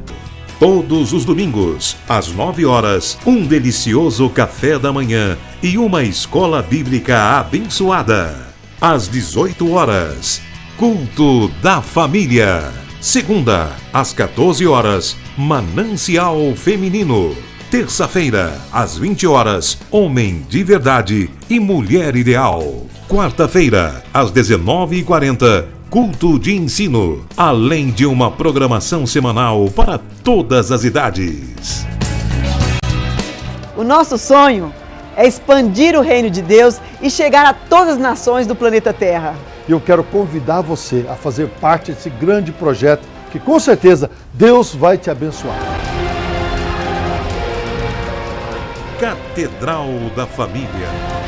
Todos os domingos, às 9 horas, um delicioso café da manhã e uma escola bíblica abençoada. Às 18 horas, culto da família. Segunda, às 14 horas, Manancial Feminino. Terça-feira, às 20 horas, Homem de Verdade e Mulher Ideal. Quarta-feira, às 19h40, Culto de Ensino, além de uma programação semanal para todas as idades. O nosso sonho é expandir o reino de Deus e chegar a todas as nações do planeta Terra. Eu quero convidar você a fazer parte desse grande projeto que com certeza Deus vai te abençoar. Catedral da Família.